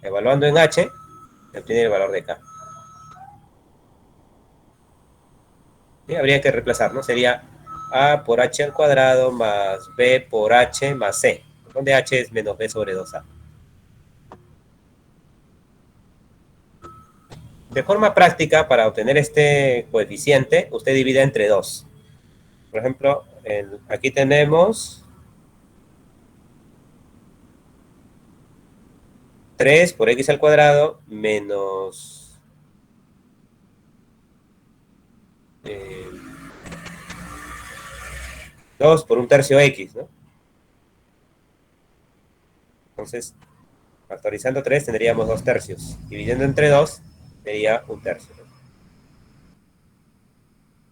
Evaluando en h, se obtiene el valor de k. ¿Sí? Habría que reemplazar, ¿no? Sería a por h al cuadrado más b por h más c, donde h es menos b sobre 2a. De forma práctica, para obtener este coeficiente, usted divide entre 2. Por ejemplo, aquí tenemos 3 por x al cuadrado menos 2 por un tercio x, ¿no? Entonces, factorizando 3 tendríamos 2 tercios. Dividiendo entre 2 sería un tercio, ¿no?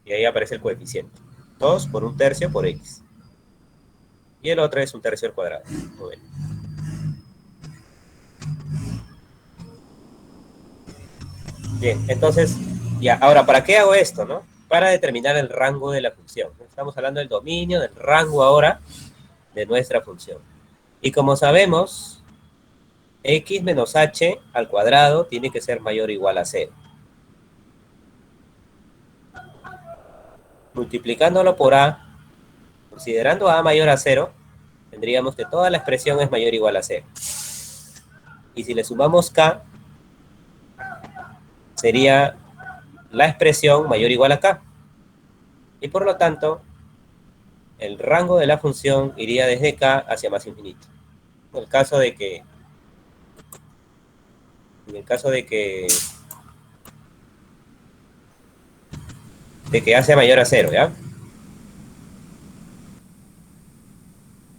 Y ahí aparece el coeficiente. 2 por un tercio por x. Y el otro es un tercio al cuadrado. Muy bien. Bien, entonces, ya, ahora, ¿para qué hago esto, no? Para determinar el rango de la función. Estamos hablando del dominio, del rango ahora de nuestra función. Y como sabemos, x menos h al cuadrado tiene que ser mayor o igual a 0. Multiplicándolo por a, considerando a mayor a 0, tendríamos que toda la expresión es mayor o igual a 0. Y si le sumamos k, sería la expresión mayor o igual a k. Y por lo tanto, el rango de la función iría desde k hacia más infinito. En el caso de que a sea mayor a 0, ¿ya?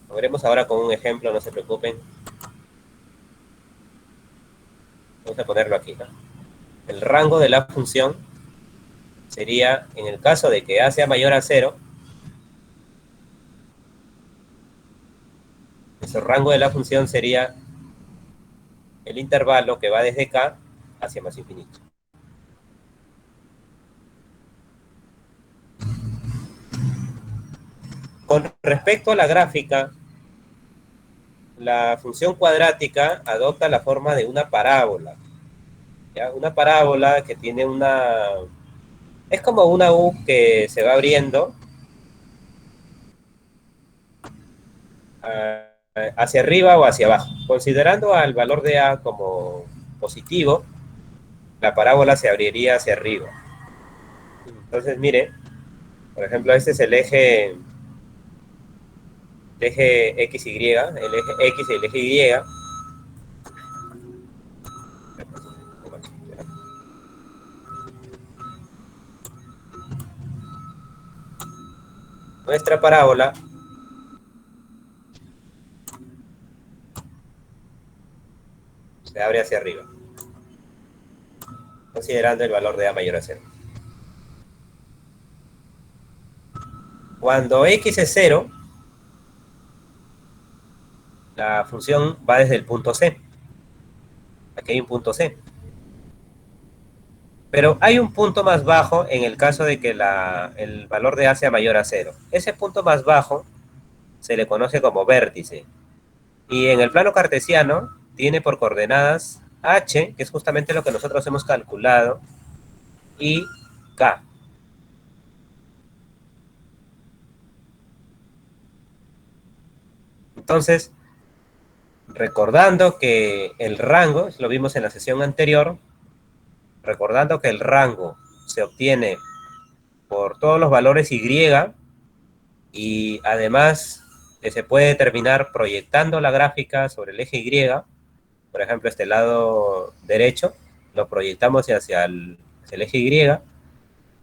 Lo veremos ahora con un ejemplo, no se preocupen. Vamos a ponerlo aquí, ¿no? El rango de la función sería, en el caso de que a sea mayor a 0, nuestro rango de la función sería el intervalo que va desde k hacia más infinito. Con respecto a la gráfica, la función cuadrática adopta la forma de una parábola. ¿Ya? Una parábola que tiene una... Es como una U que se va abriendo hacia arriba o hacia abajo. Considerando al valor de A como positivo, la parábola se abriría hacia arriba. Entonces, mire, por ejemplo, este es el eje XY, el eje X y el eje Y. Nuestra parábola se abre hacia arriba, considerando el valor de A mayor a 0. Cuando X es 0, la función va desde el punto C. Aquí hay un punto C. Pero hay un punto más bajo en el caso de que el valor de A sea mayor a 0. Ese punto más bajo se le conoce como vértice. Y en el plano cartesiano tiene por coordenadas H, que es justamente lo que nosotros hemos calculado, y K. Entonces, recordando que el rango, lo vimos en la sesión anterior, recordando que el rango se obtiene por todos los valores Y y además se puede determinar proyectando la gráfica sobre el eje Y, por ejemplo, este lado derecho, lo proyectamos hacia el eje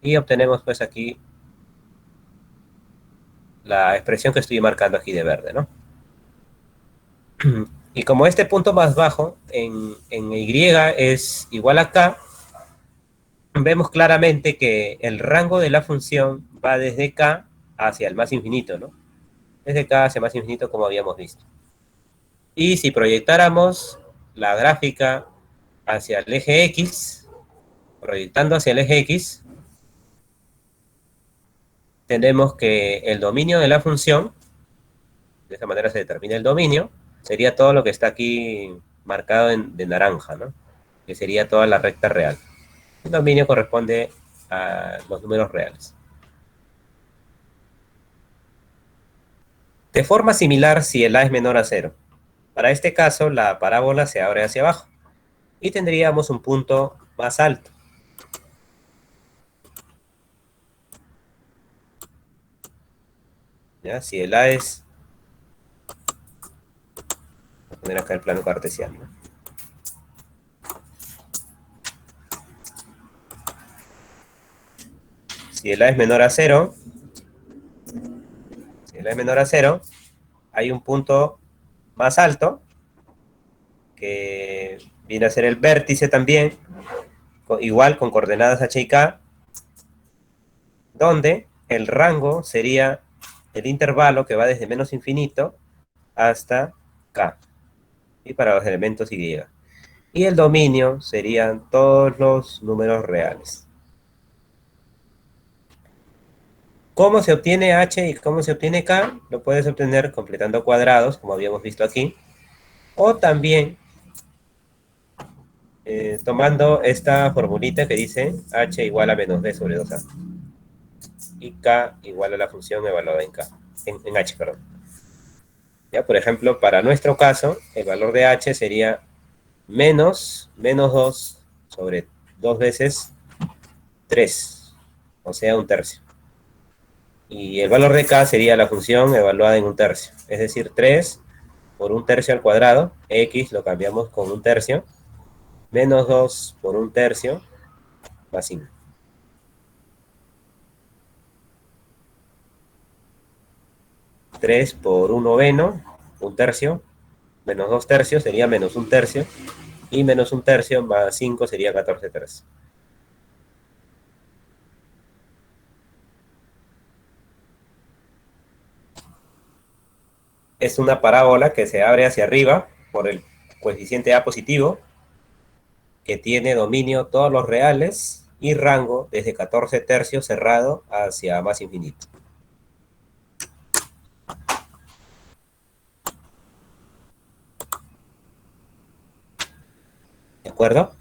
Y obtenemos pues aquí la expresión que estoy marcando aquí de verde, ¿no? Y como este punto más bajo en Y es igual a K, vemos claramente que el rango de la función va desde K hacia el más infinito, ¿no? Desde K hacia más infinito como habíamos visto. Y si proyectáramos la gráfica hacia el eje X, proyectando hacia el eje X, tenemos que el dominio de la función, de esta manera se determina el dominio, sería todo lo que está aquí marcado de naranja, ¿no? Que sería toda la recta real. El dominio corresponde a los números reales. De forma similar, si el A es menor a cero. Para este caso, la parábola se abre hacia abajo y tendríamos un punto más alto. ¿Ya? Si el A es... Voy a poner acá el plano cartesiano, ¿no? Si el A es menor a cero, si el A es menor a cero, hay un punto más alto que viene a ser el vértice también, igual con coordenadas h y k, donde el rango sería el intervalo que va desde menos infinito hasta k, y para los elementos y. Y el dominio serían todos los números reales. ¿Cómo se obtiene h y cómo se obtiene k? Lo puedes obtener completando cuadrados, como habíamos visto aquí, o también tomando esta formulita que dice h igual a menos b sobre 2a y k igual a la función evaluada en h, perdón. Ya, por ejemplo, para nuestro caso, el valor de h sería menos 2 sobre 2 veces 3, o sea, un tercio. Y el valor de k sería la función evaluada en un tercio, es decir, 3 por un tercio al cuadrado, x lo cambiamos con un tercio, menos 2 por un tercio, más 5. 3 por un noveno, un tercio, menos 2 tercios sería menos un tercio, y menos un tercio más 5 sería 14 tercios. Es una parábola que se abre hacia arriba por el coeficiente A positivo, que tiene dominio todos los reales y rango desde 14 tercios cerrado hacia más infinito. ¿De acuerdo?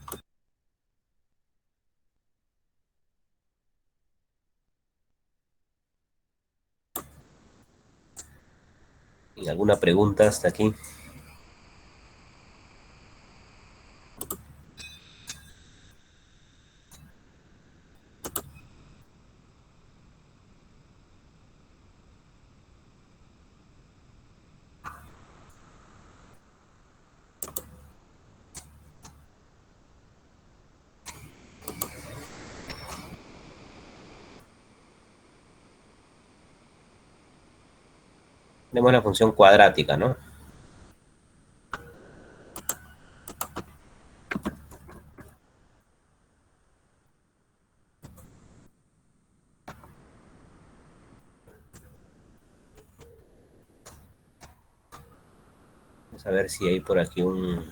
¿Y alguna pregunta hasta aquí? Tenemos la función cuadrática, ¿no? Vamos a ver si hay por aquí un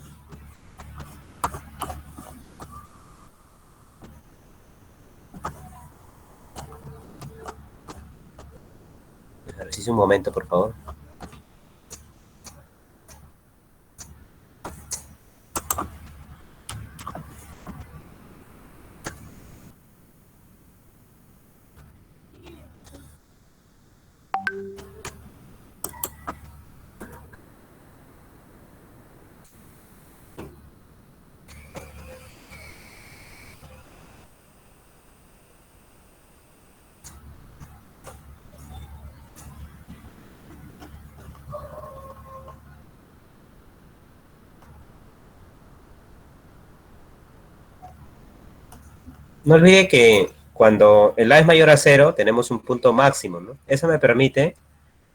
ejercicio, un momento, por favor. No olvide que cuando el A es mayor a cero, tenemos un punto máximo, ¿no? Eso me permite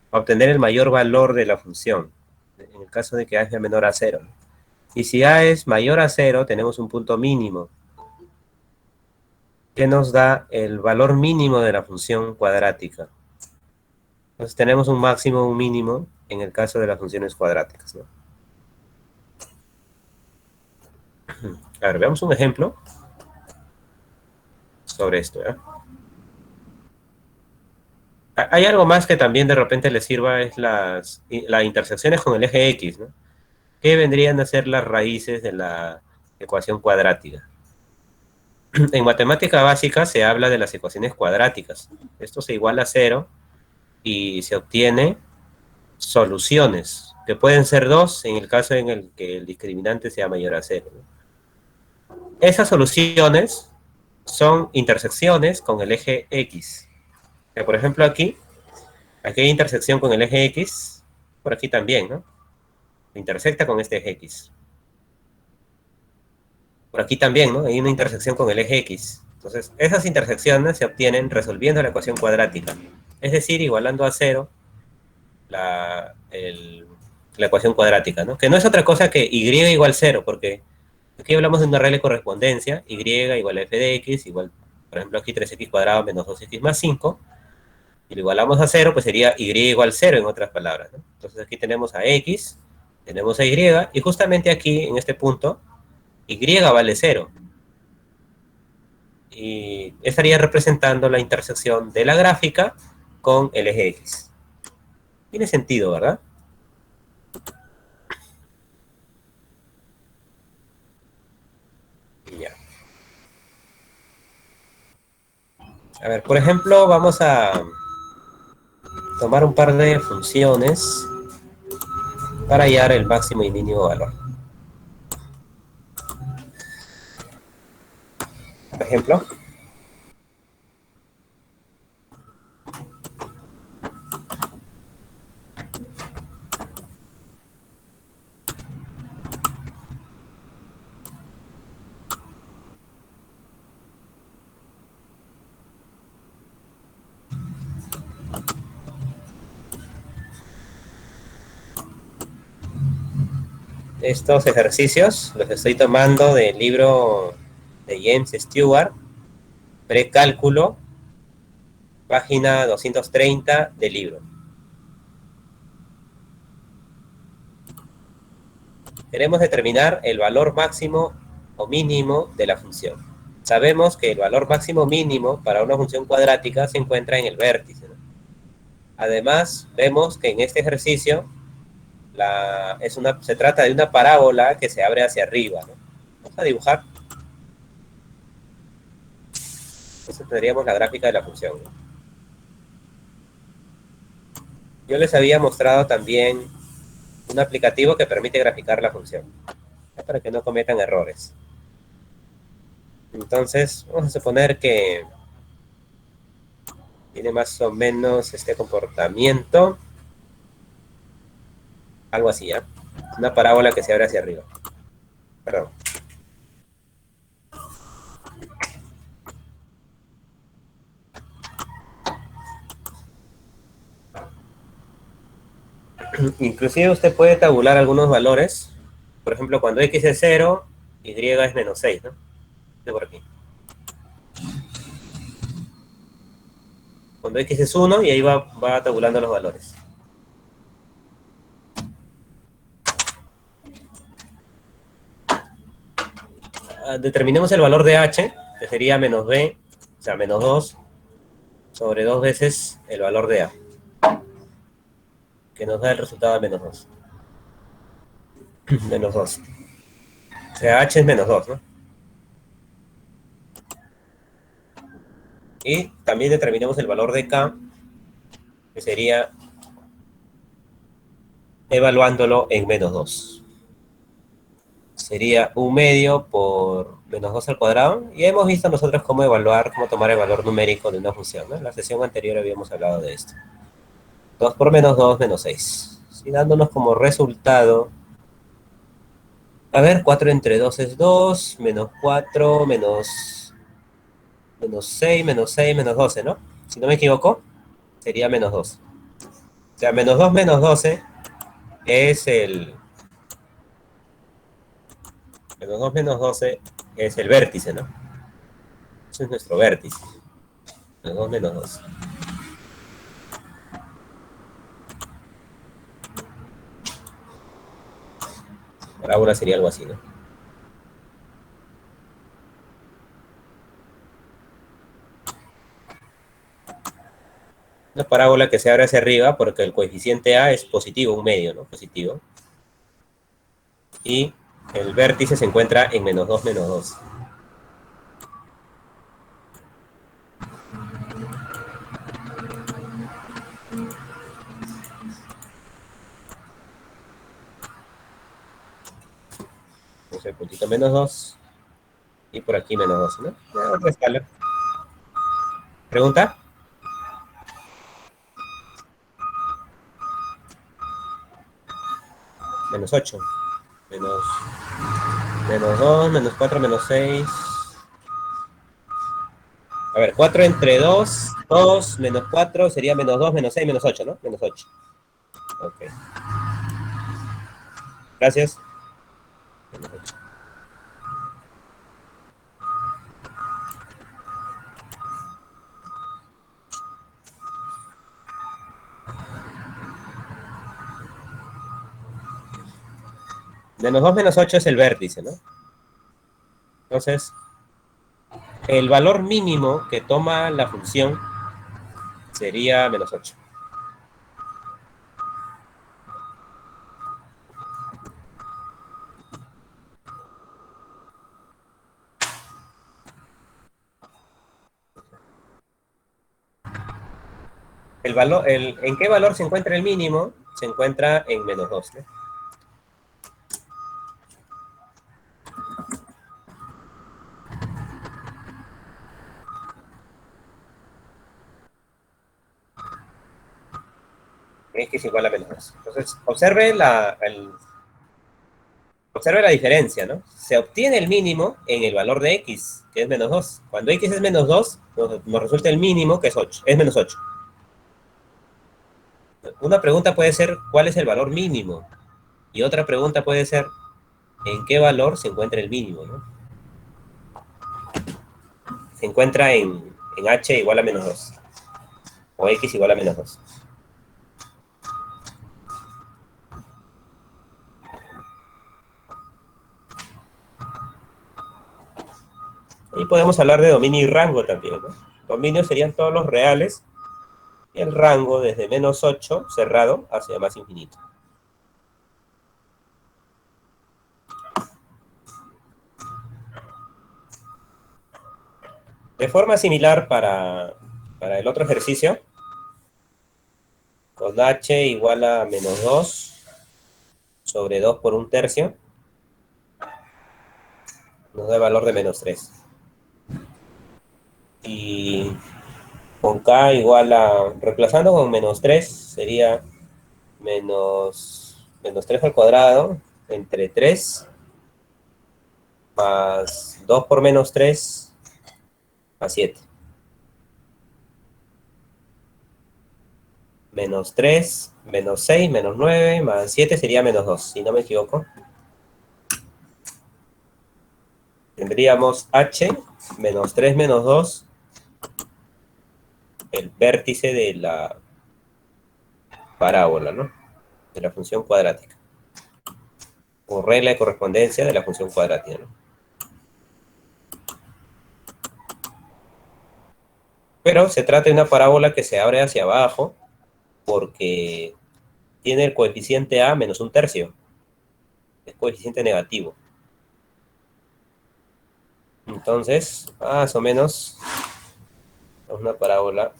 obtener el mayor valor de la función, en el caso de que A sea menor a cero, ¿no? Y si A es mayor a cero, tenemos un punto mínimo, que nos da el valor mínimo de la función cuadrática. Entonces tenemos un máximo, un mínimo, en el caso de las funciones cuadráticas, ¿no? A ver, veamos un ejemplo sobre esto, ¿ya? Hay algo más que también de repente les sirva, es las intersecciones con el eje X, ¿no? ¿Qué vendrían a ser las raíces de la ecuación cuadrática? En matemática básica se habla de las ecuaciones cuadráticas. Esto se iguala a cero y se obtiene soluciones, que pueden ser dos en el caso en el que el discriminante sea mayor a cero. Esas soluciones son intersecciones con el eje X. Por ejemplo, aquí hay intersección con el eje X, por aquí también, ¿no? Intersecta con este eje X. Por aquí también, ¿no? Hay una intersección con el eje X. Entonces, esas intersecciones se obtienen resolviendo la ecuación cuadrática. Es decir, igualando a cero la ecuación cuadrática, ¿no? Que no es otra cosa que y igual cero, porque aquí hablamos de una regla de correspondencia, y igual a f de x, igual, por ejemplo, aquí 3x cuadrado menos 2x más 5, y lo igualamos a cero, pues sería y igual cero, en otras palabras, ¿no? Entonces aquí tenemos a x, tenemos a y justamente aquí, en este punto, y vale cero. Y estaría representando la intersección de la gráfica con el eje X. Tiene sentido, ¿verdad? Ya. A ver, por ejemplo, vamos a tomar un par de funciones para hallar el máximo y mínimo valor. Por ejemplo, estos ejercicios los estoy tomando del libro de James Stewart, Precálculo, página 230 del libro. Queremos determinar el valor máximo o mínimo de la función. Sabemos que el valor máximo mínimo para una función cuadrática se encuentra en el vértice, ¿no? Además, vemos que en este ejercicio se trata de una parábola que se abre hacia arriba, ¿no? Vamos a dibujar. Entonces tendríamos la gráfica de la función, ¿no? Yo les había mostrado también un aplicativo que permite graficar la función, para que no cometan errores. Entonces, vamos a suponer que tiene más o menos este comportamiento. Algo así, ¿ya? Una parábola que se abre hacia arriba. Perdón. Inclusive usted puede tabular algunos valores. Por ejemplo, cuando x es 0, y es menos 6, ¿no? De por aquí. Cuando x es 1, y ahí va tabulando los valores. Determinemos el valor de h, que sería menos b, o sea, menos 2, sobre 2 veces el valor de a, que nos da el resultado de menos 2. Menos 2. O sea, h es menos 2, ¿no? Y también determinemos el valor de k, que sería evaluándolo en menos 2. Sería 1/2 por menos 2 al cuadrado. Y hemos visto nosotros cómo tomar el valor numérico de una función, ¿no? En la sesión anterior habíamos hablado de esto. 2 por menos 2, menos 6. Y dándonos como resultado, a ver, 4 entre 2 es 2, menos 4, menos 6, menos 12, ¿no? Si no me equivoco, sería menos 2. O sea, menos 12 es menos 2 menos 12 es el vértice, ¿no? Ese es nuestro vértice. Menos 2 menos 12. Parábola sería algo así, ¿no? Una parábola que se abre hacia arriba porque el coeficiente a es positivo, un medio, ¿no? Positivo. y el vértice se encuentra en menos 2, menos 2. Entonces el puntito menos 2 y por aquí menos 2, ¿no? Ya, otra escala. ¿Pregunta? Menos 8. Menos, menos 2, menos 4, menos 6. A ver, 4 entre 2, 2 menos 4 sería menos 2, menos 6, menos 8, ¿no? Menos 8. Ok. Gracias. Menos 8. Menos 2 menos 8 es el vértice, ¿no? Entonces, el valor mínimo que toma la función sería menos 8. ¿En qué valor se encuentra el mínimo? Se encuentra en menos 2, ¿no? X es igual a menos 2. Entonces, observe la diferencia, ¿no? Se obtiene el mínimo en el valor de X, que es menos 2. Cuando X es menos 2, nos resulta el mínimo, que es 8, es menos 8. Una pregunta puede ser, ¿cuál es el valor mínimo? Y otra pregunta puede ser, ¿en qué valor se encuentra el mínimo, ¿no? Se encuentra en H igual a menos 2, o X igual a menos 2. Y podemos hablar de dominio y rango también, ¿no? Dominio serían todos los reales y el rango desde menos 8 cerrado hacia más infinito. De forma similar para el otro ejercicio, con h igual a menos 2 sobre 2 por un tercio, nos da el valor de menos 3. Y con k igual a, reemplazando con menos 3, sería menos 3 al cuadrado entre 3 más 2 por menos 3 a 7. Menos 3, menos 6, menos 9, más 7 sería menos 2, si no me equivoco. Tendríamos h menos 3 menos 2, el vértice de la parábola, ¿no? De la función cuadrática. O regla de correspondencia de la función cuadrática, ¿no? Pero se trata de una parábola que se abre hacia abajo porque tiene el coeficiente a menos un tercio. Es coeficiente negativo. Entonces, más o menos, es una parábola,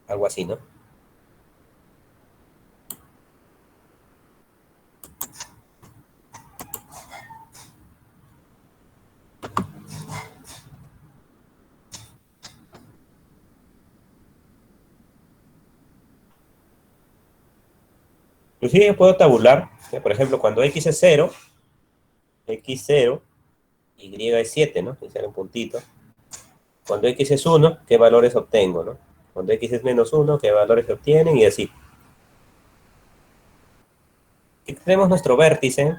algo así, ¿no? Inclusive puedo tabular, por ejemplo, cuando x es 0, x 0, y es 7, ¿no? Que será un puntito. Cuando x es 1, ¿qué valores obtengo, no? Cuando x es menos 1, ¿qué valores se obtienen? Y así. Aquí tenemos nuestro vértice,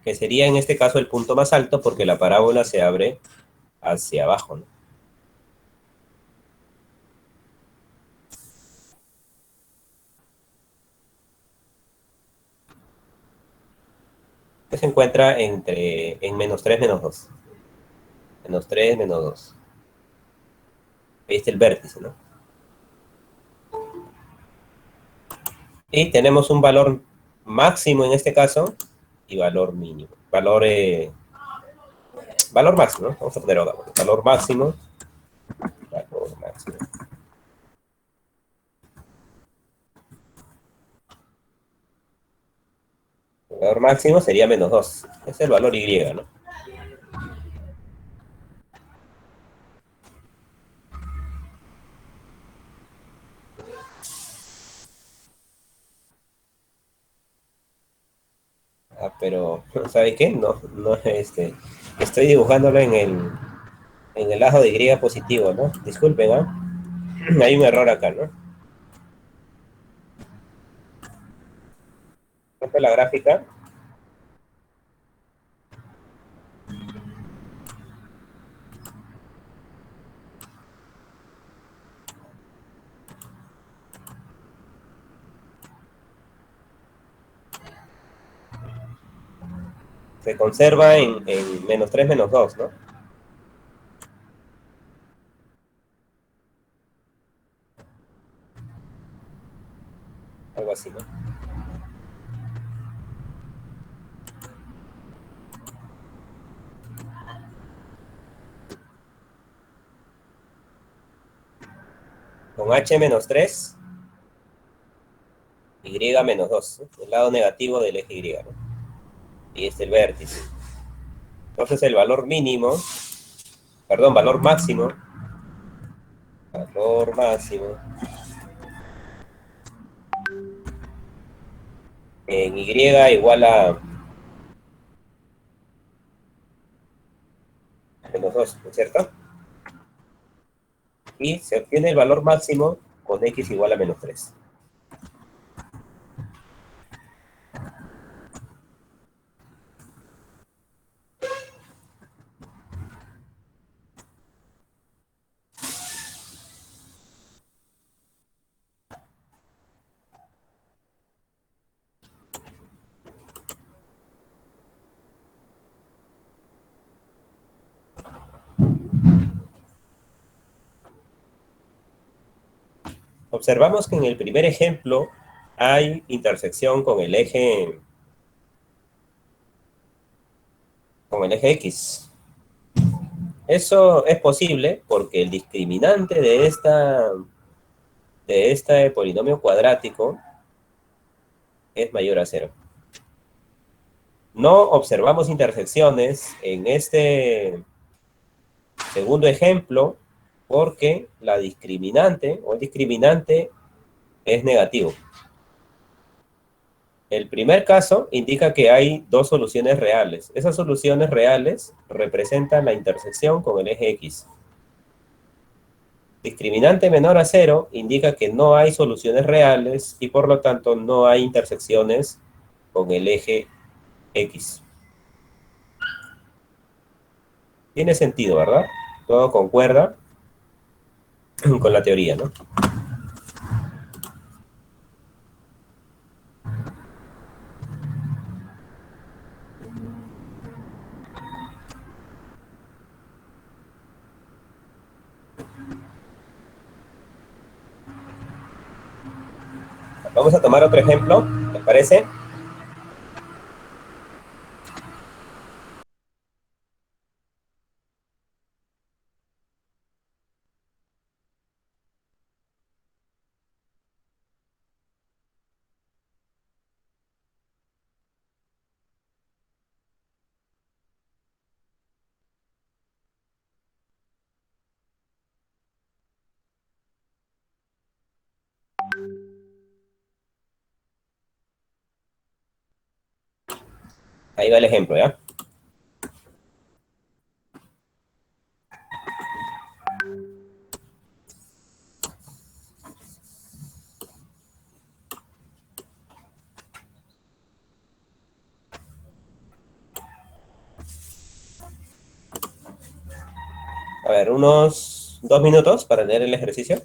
que sería en este caso el punto más alto porque la parábola se abre hacia abajo, ¿no? Que se encuentra en menos 3, menos 2. Menos 3, menos 2. Ahí está el vértice, ¿no? Y tenemos un valor máximo en este caso, y valor mínimo. Valor máximo, ¿no? Vamos a poner ahora, valor máximo, valor máximo. El valor máximo sería menos 2. Ese es el valor Y, ¿no? Ah, pero, ¿sabe qué? No, no, estoy dibujándolo en el lado de Y positivo, ¿no? Disculpen, ¿ah? Hay un error acá, ¿no? Esta es la gráfica. Se conserva en menos 3 menos 2, ¿no? Algo así, ¿no? Con H menos 3, Y menos 2, ¿no? El lado negativo del eje Y, ¿no? Y este es el vértice. Entonces el valor mínimo, perdón, valor máximo en Y igual a menos 2, ¿no es cierto? Y se obtiene el valor máximo con X igual a menos 3. Observamos que en el primer ejemplo hay intersección con el eje X. Eso es posible porque el discriminante de este polinomio cuadrático es mayor a cero. No observamos intersecciones en este segundo ejemplo porque la discriminante o el discriminante es negativo. El primer caso indica que hay dos soluciones reales. Esas soluciones reales representan la intersección con el eje X. Discriminante menor a cero indica que no hay soluciones reales y por lo tanto no hay intersecciones con el eje X. Tiene sentido, ¿verdad? Todo concuerda con la teoría, ¿no? Vamos a tomar otro ejemplo, ¿les parece? Ahí va el ejemplo, ¿ya? A ver, unos 2 minutos para leer el ejercicio.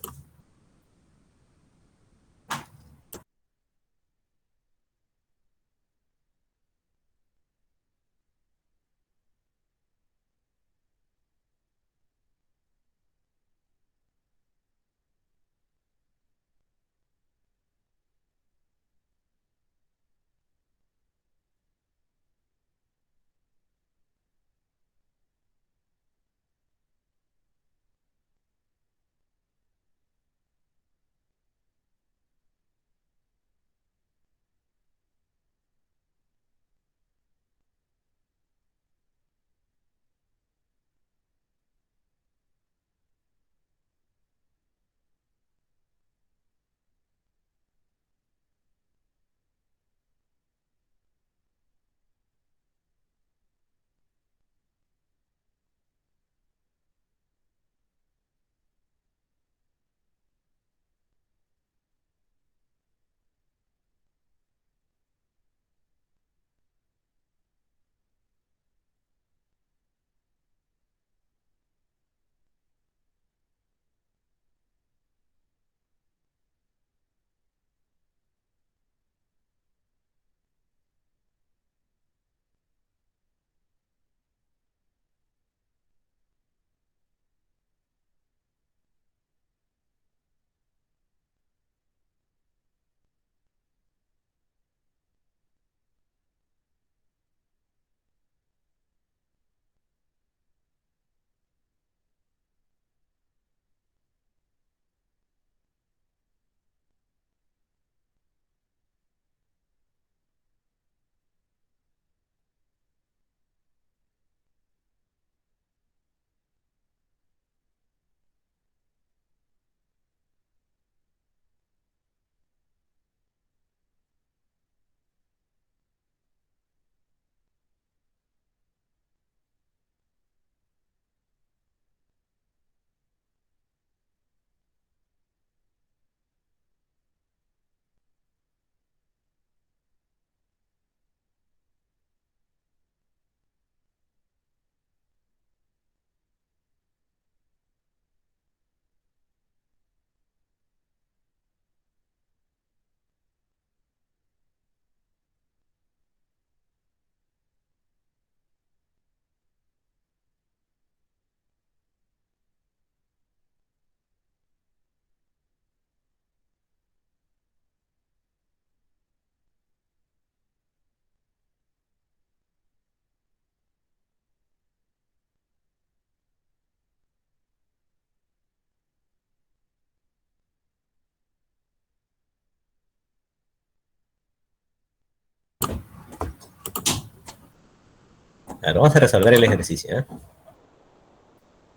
Ahora vamos a resolver el ejercicio.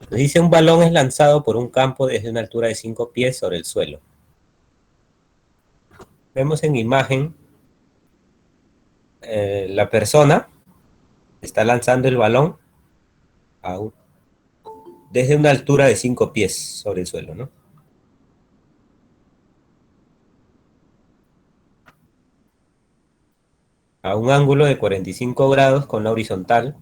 Nos dice un balón es lanzado por un campo desde una altura de 5 pies sobre el suelo. Vemos en imagen la persona está lanzando el balón a desde una altura de 5 pies sobre el suelo, ¿no? A un ángulo de 45 grados con la horizontal,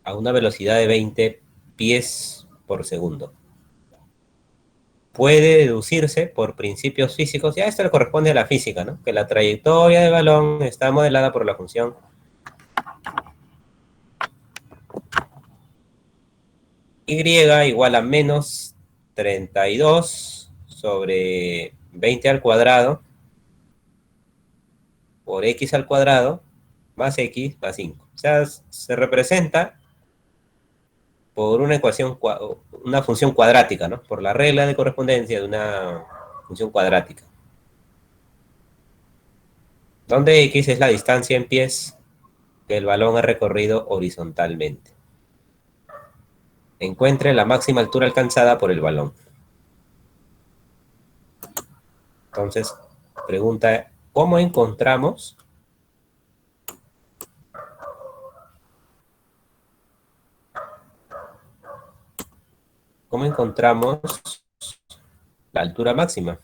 a una velocidad de 20 pies por segundo. Puede deducirse por principios físicos, ya esto le corresponde a la física, ¿no? Que la trayectoria del balón está modelada por la función y igual a menos 32 sobre 20 al cuadrado por x al cuadrado más x más 5. O sea, se representa por una ecuación, una función cuadrática, ¿no? Por la regla de correspondencia de una función cuadrática. Donde x es la distancia en pies que el balón ha recorrido horizontalmente. Encuentre la máxima altura alcanzada por el balón. Entonces, pregunta, ¿cómo encontramos la altura máxima?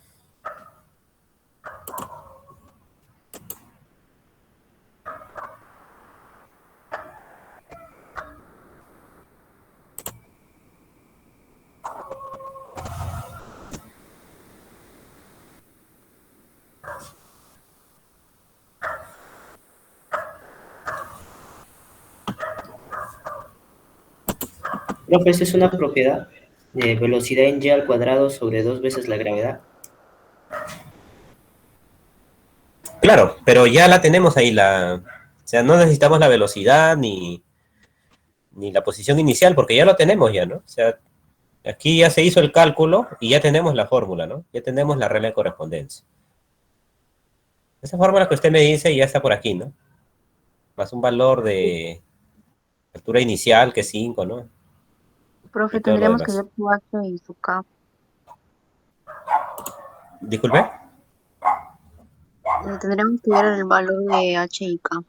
Profe, esta es una propiedad de velocidad en g al cuadrado sobre 2 veces la gravedad. Claro, pero ya la tenemos ahí, o sea, no necesitamos la velocidad ni la posición inicial, porque ya lo tenemos ya, ¿no? O sea, aquí ya se hizo el cálculo y ya tenemos la fórmula, ¿no? Ya tenemos la regla de correspondencia. Esa fórmula que usted me dice ya está por aquí, ¿no? Más un valor de altura inicial que es 5, ¿no? Y Profe, todo lo tendríamos que demás. ver su H y su K. Disculpe. Tendríamos que ver el valor de H y K.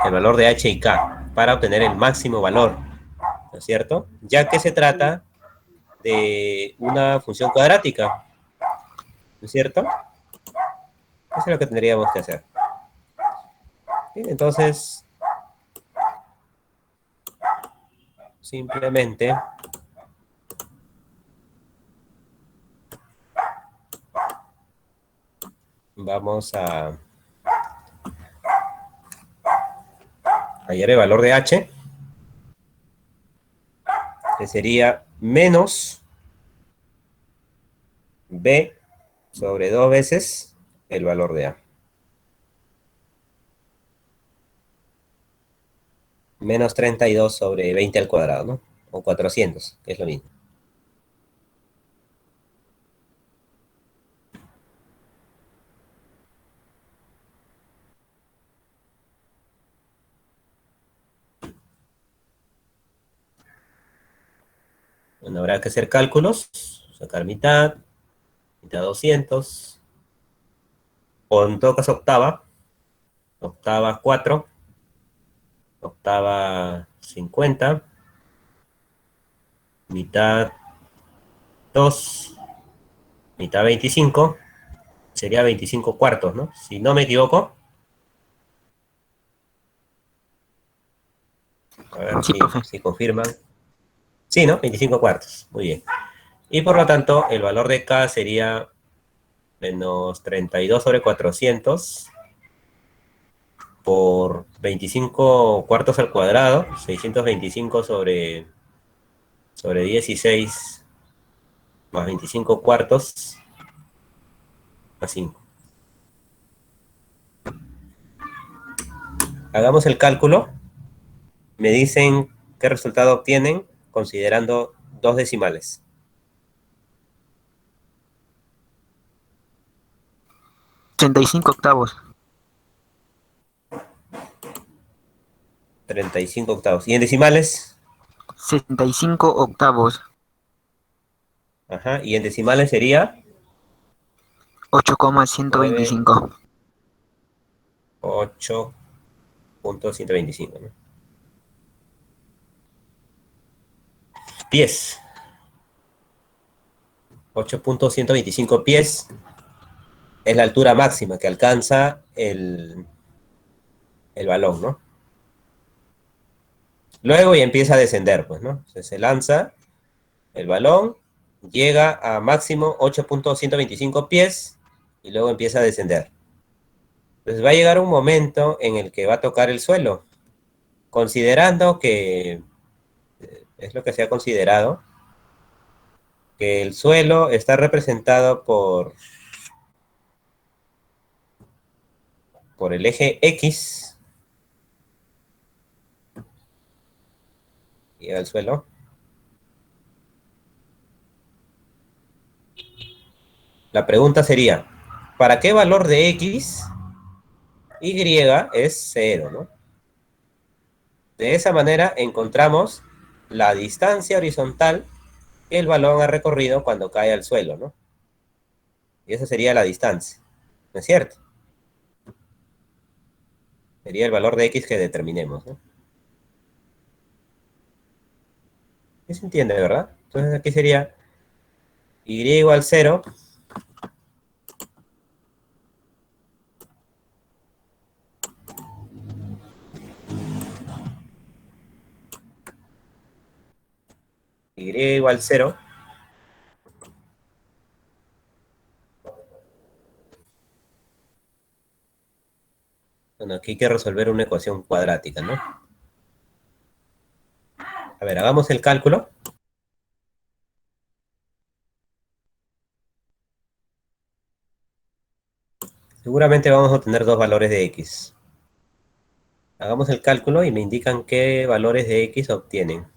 El valor de h y k para obtener el máximo valor, ¿no es cierto? Ya que se trata de una función cuadrática, ¿no es cierto? Eso es lo que tendríamos que hacer. Bien, entonces, simplemente vamos a hallar el valor de h, que sería menos b sobre 2 veces el valor de a. Menos 32 sobre 20 al cuadrado, ¿no? O 400, que es lo mismo. Bueno, habrá que hacer cálculos, sacar mitad 200, o en todo caso octava, octava 4, octava 50, mitad 2, mitad 25, sería 25 cuartos, ¿no? Si no me equivoco. A ver Sí, profe. si confirman. Sí, ¿no? 25 cuartos. Muy bien. Y por lo tanto, el valor de K sería menos 32 sobre 400 por 25 cuartos al cuadrado, 625 sobre 16 más 25 cuartos más 5. Hagamos el cálculo. Me dicen qué resultado obtienen considerando dos decimales. 85 octavos. 35 octavos. ¿Y en decimales? 65 octavos. Ajá. Y en decimales sería 9, 8,125. 8.125, ¿no? Pies. 8.125 pies es la altura máxima que alcanza el balón, ¿no? Luego ya empieza a descender, pues, ¿no? Entonces se lanza el balón, llega a máximo 8.125 pies y luego empieza a descender. Entonces va a llegar un momento en el que va a tocar el suelo, considerando que es lo que se ha considerado, que el suelo está representado por el eje X, llega al suelo. La pregunta sería, ¿para qué valor de X Y es cero, ¿no? De esa manera encontramos la distancia horizontal que el balón ha recorrido cuando cae al suelo, ¿no? Y esa sería la distancia, ¿no es cierto? Sería el valor de X que determinemos, ¿no? ¿Qué se entiende, verdad? Entonces aquí sería Y igual cero. Y igual cero. Bueno, aquí hay que resolver una ecuación cuadrática, ¿no? A ver, hagamos el cálculo. Seguramente vamos a obtener dos valores de X. Hagamos el cálculo y me indican qué valores de X obtienen.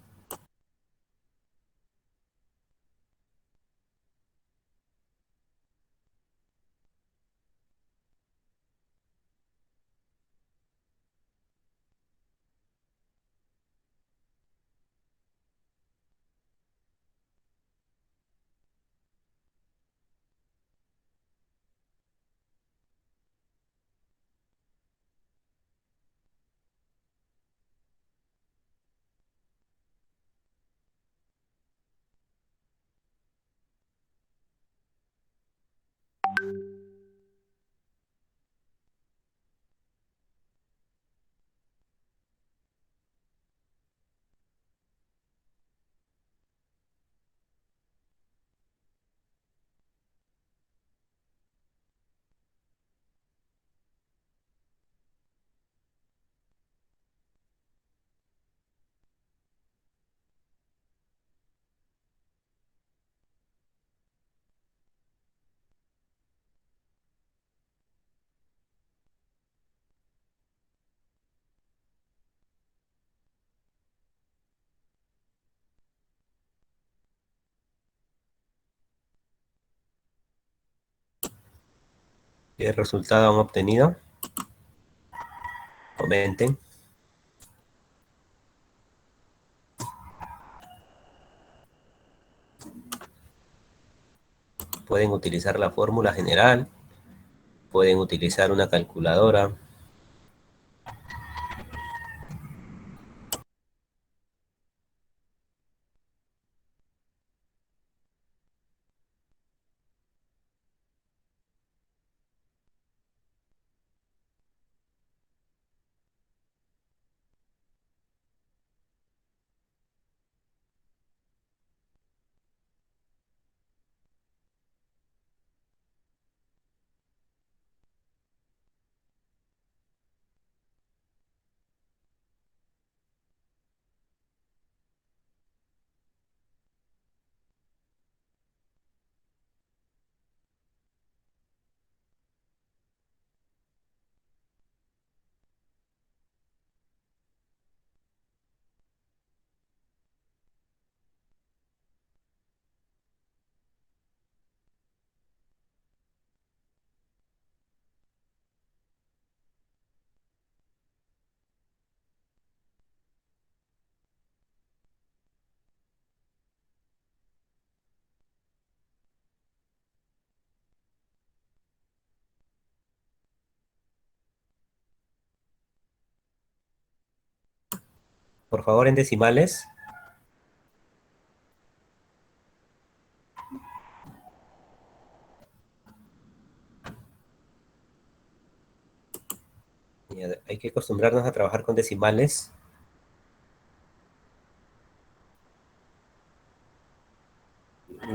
¿Qué resultado han obtenido? Comenten. Pueden utilizar la fórmula general, pueden utilizar una calculadora. Por favor, en decimales. Ya, hay que acostumbrarnos a trabajar con decimales.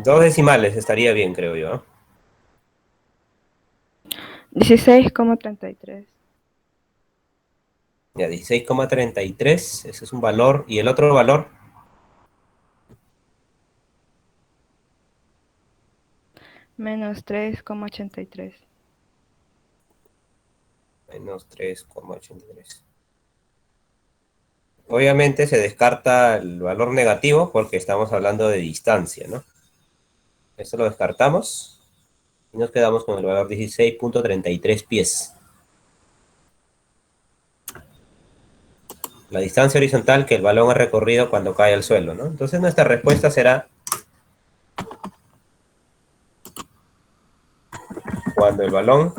Dos decimales estaría bien, creo yo, ¿no? 16,33. Ya, 16,33, ese es un valor. ¿Y el otro valor? Menos 3,83. Menos 3,83. Obviamente se descarta el valor negativo porque estamos hablando de distancia, ¿no? Esto lo descartamos y nos quedamos con el valor 16,33 pies. La distancia horizontal que el balón ha recorrido cuando cae al suelo, ¿no? Entonces nuestra respuesta será cuando el balón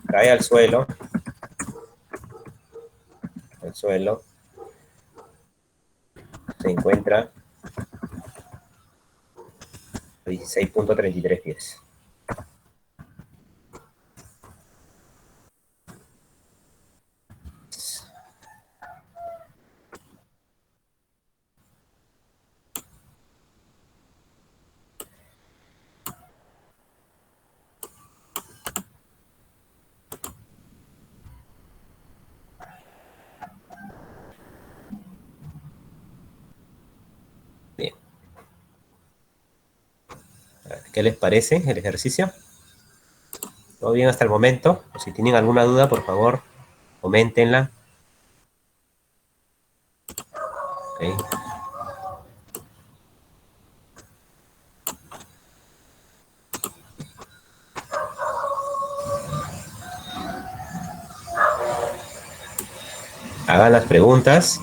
cae al suelo se encuentra a 16,33 pies. Bien. ¿Qué les parece el ejercicio? ¿Todo bien hasta el momento? O si tienen alguna duda, por favor, coméntenla. Ok. Hagan las preguntas.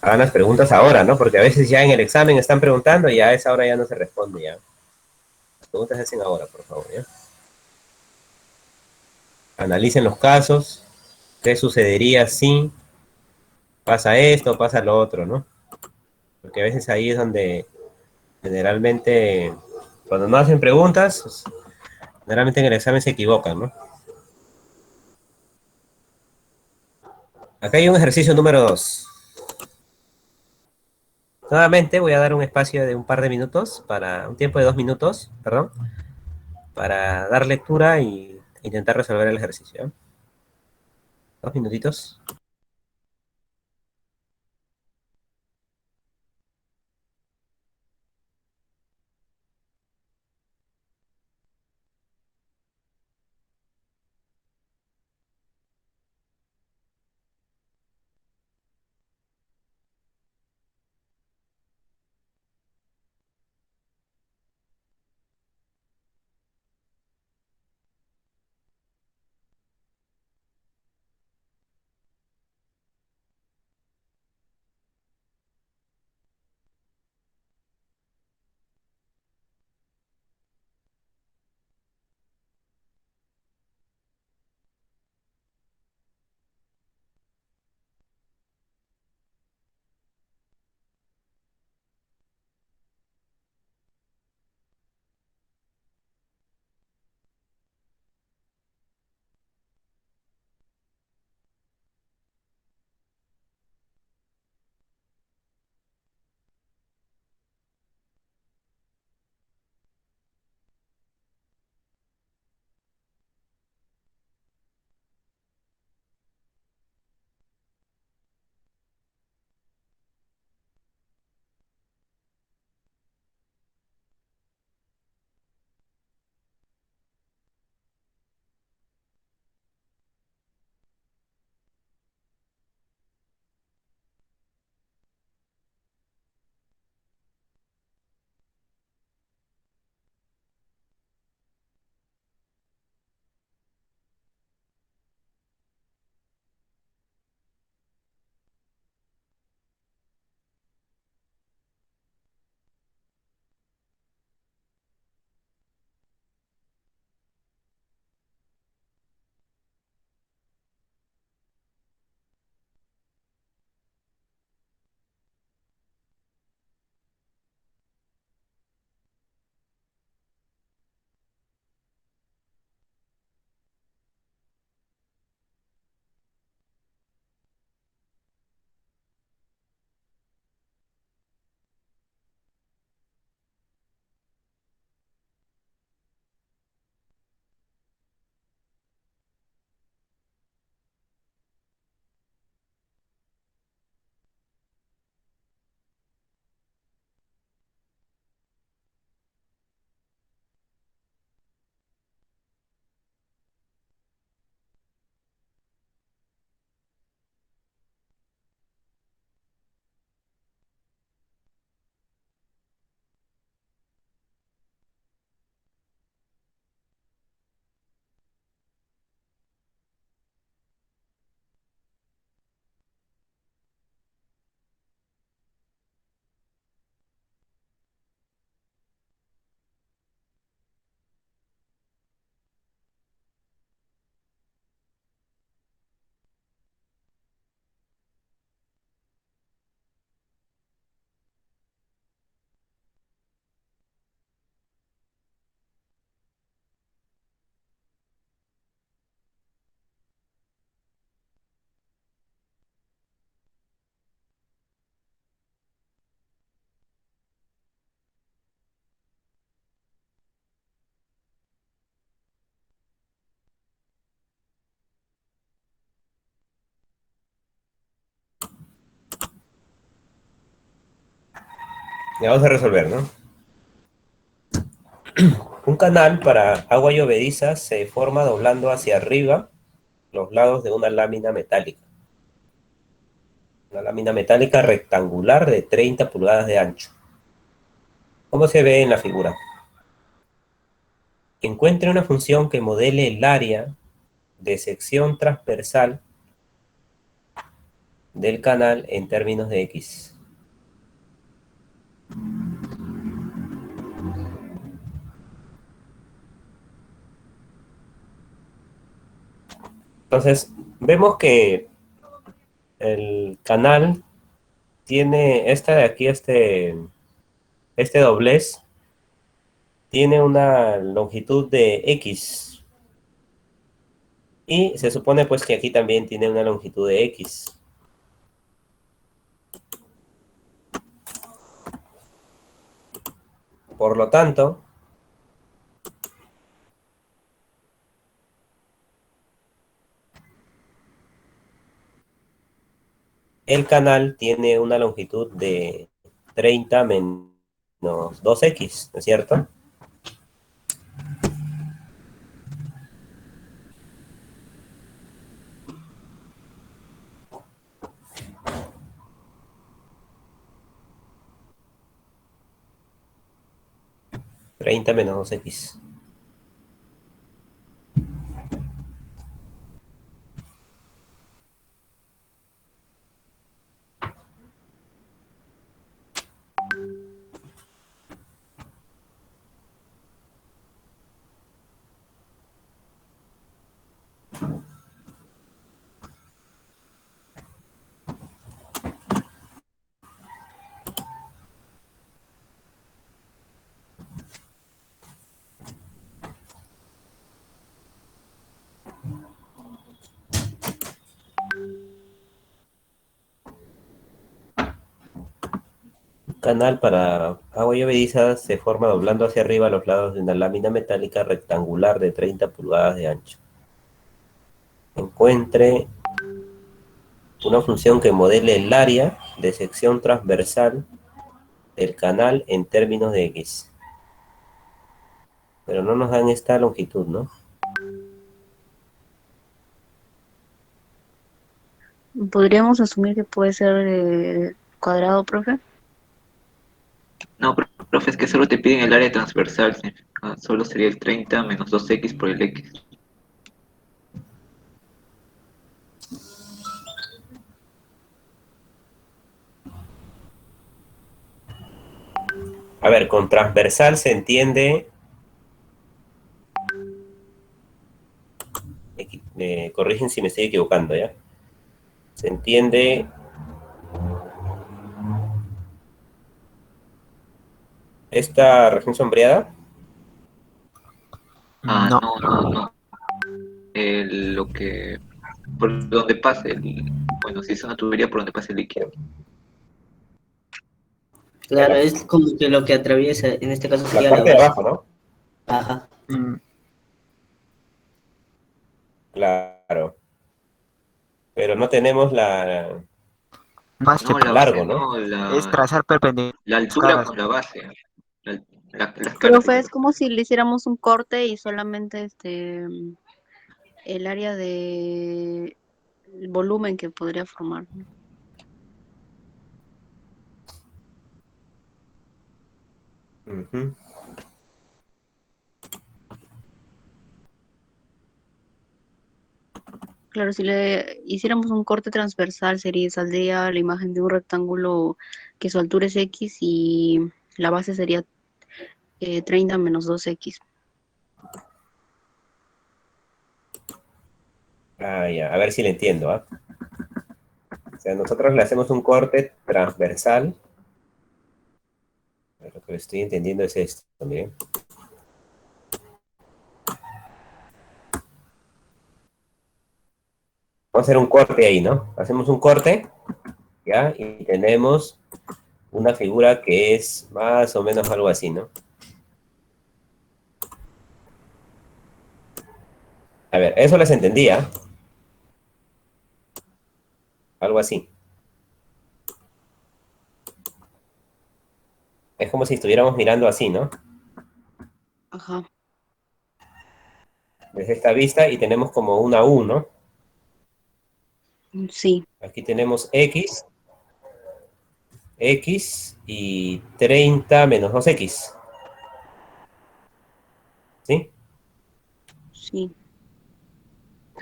Hagan las preguntas ahora, ¿no? Porque a veces ya en el examen están preguntando y a esa hora ya no se responde ya. Las preguntas se hacen ahora, por favor, ¿ya? Analicen los casos. ¿Qué sucedería si pasa esto, pasa lo otro, ¿no? Porque a veces ahí es donde generalmente, cuando no hacen preguntas, pues, generalmente en el examen se equivocan, ¿no? Acá hay un ejercicio número 2. Nuevamente voy a dar un espacio de un par de minutos, para un tiempo de 2 minutos, perdón, para dar lectura y intentar resolver el ejercicio, ¿eh? 2 minutitos. Ya vamos a resolver, ¿no? Un canal para agua llovediza se forma doblando hacia arriba los lados de una lámina metálica. Una lámina metálica rectangular de 30 pulgadas de ancho. ¿Cómo se ve en la figura? Encuentre una función que modele el área de sección transversal del canal en términos de X. Entonces, vemos que el canal tiene esta de aquí, este doblez, tiene una longitud de X. Y se supone pues que aquí también tiene una longitud de X. Por lo tanto, el canal tiene una longitud de 30 menos 2x, ¿no es cierto? Treinta menos 2x. Canal para agua llovediza se forma doblando hacia arriba los lados de una lámina metálica rectangular de 30 pulgadas de ancho. Encuentre una función que modele el área de sección transversal del canal en términos de X. Pero no nos dan esta longitud, ¿no? ¿Podríamos asumir que puede ser cuadrado, profe? No, profe, es que solo te piden el área transversal, significa, solo sería el 30 menos 2x por el x. A ver, con transversal se entiende... Me corrigen si me estoy equivocando, ¿ya? Se entiende... esta región sombreada. Ah, No, no. Lo que... por donde pase el... Bueno, si es una tubería por donde pase el líquido. Claro, es como que lo que atraviesa, en este caso La sería la parte de base. abajo, ¿no? Ajá. mm, Claro. Pero no tenemos más que No, la largo, base ¿no? no, es trazar la altura perpendiculares. con la base. Las Profe, cárceles. es como si le hiciéramos un corte y solamente el área de el volumen que podría formar, ¿no? Ujú. Claro, si le hiciéramos un corte transversal, saldría la imagen de un rectángulo que su altura es X y la base sería 30 menos 2X. Ah, ya. A ver si le entiendo, ¿ah? O sea, nosotros le hacemos un corte transversal. Lo que estoy entendiendo es esto también. Vamos a hacer un corte ahí, ¿no? Hacemos un corte, ¿ya? Y tenemos una figura que es más o menos algo así, ¿no? A ver, eso les entendía. Algo así. Es como si estuviéramos mirando así, ¿no? Ajá. Desde esta vista y tenemos como una U, ¿no? Sí, Aquí tenemos X y 30 menos 2X. ¿Sí? sí.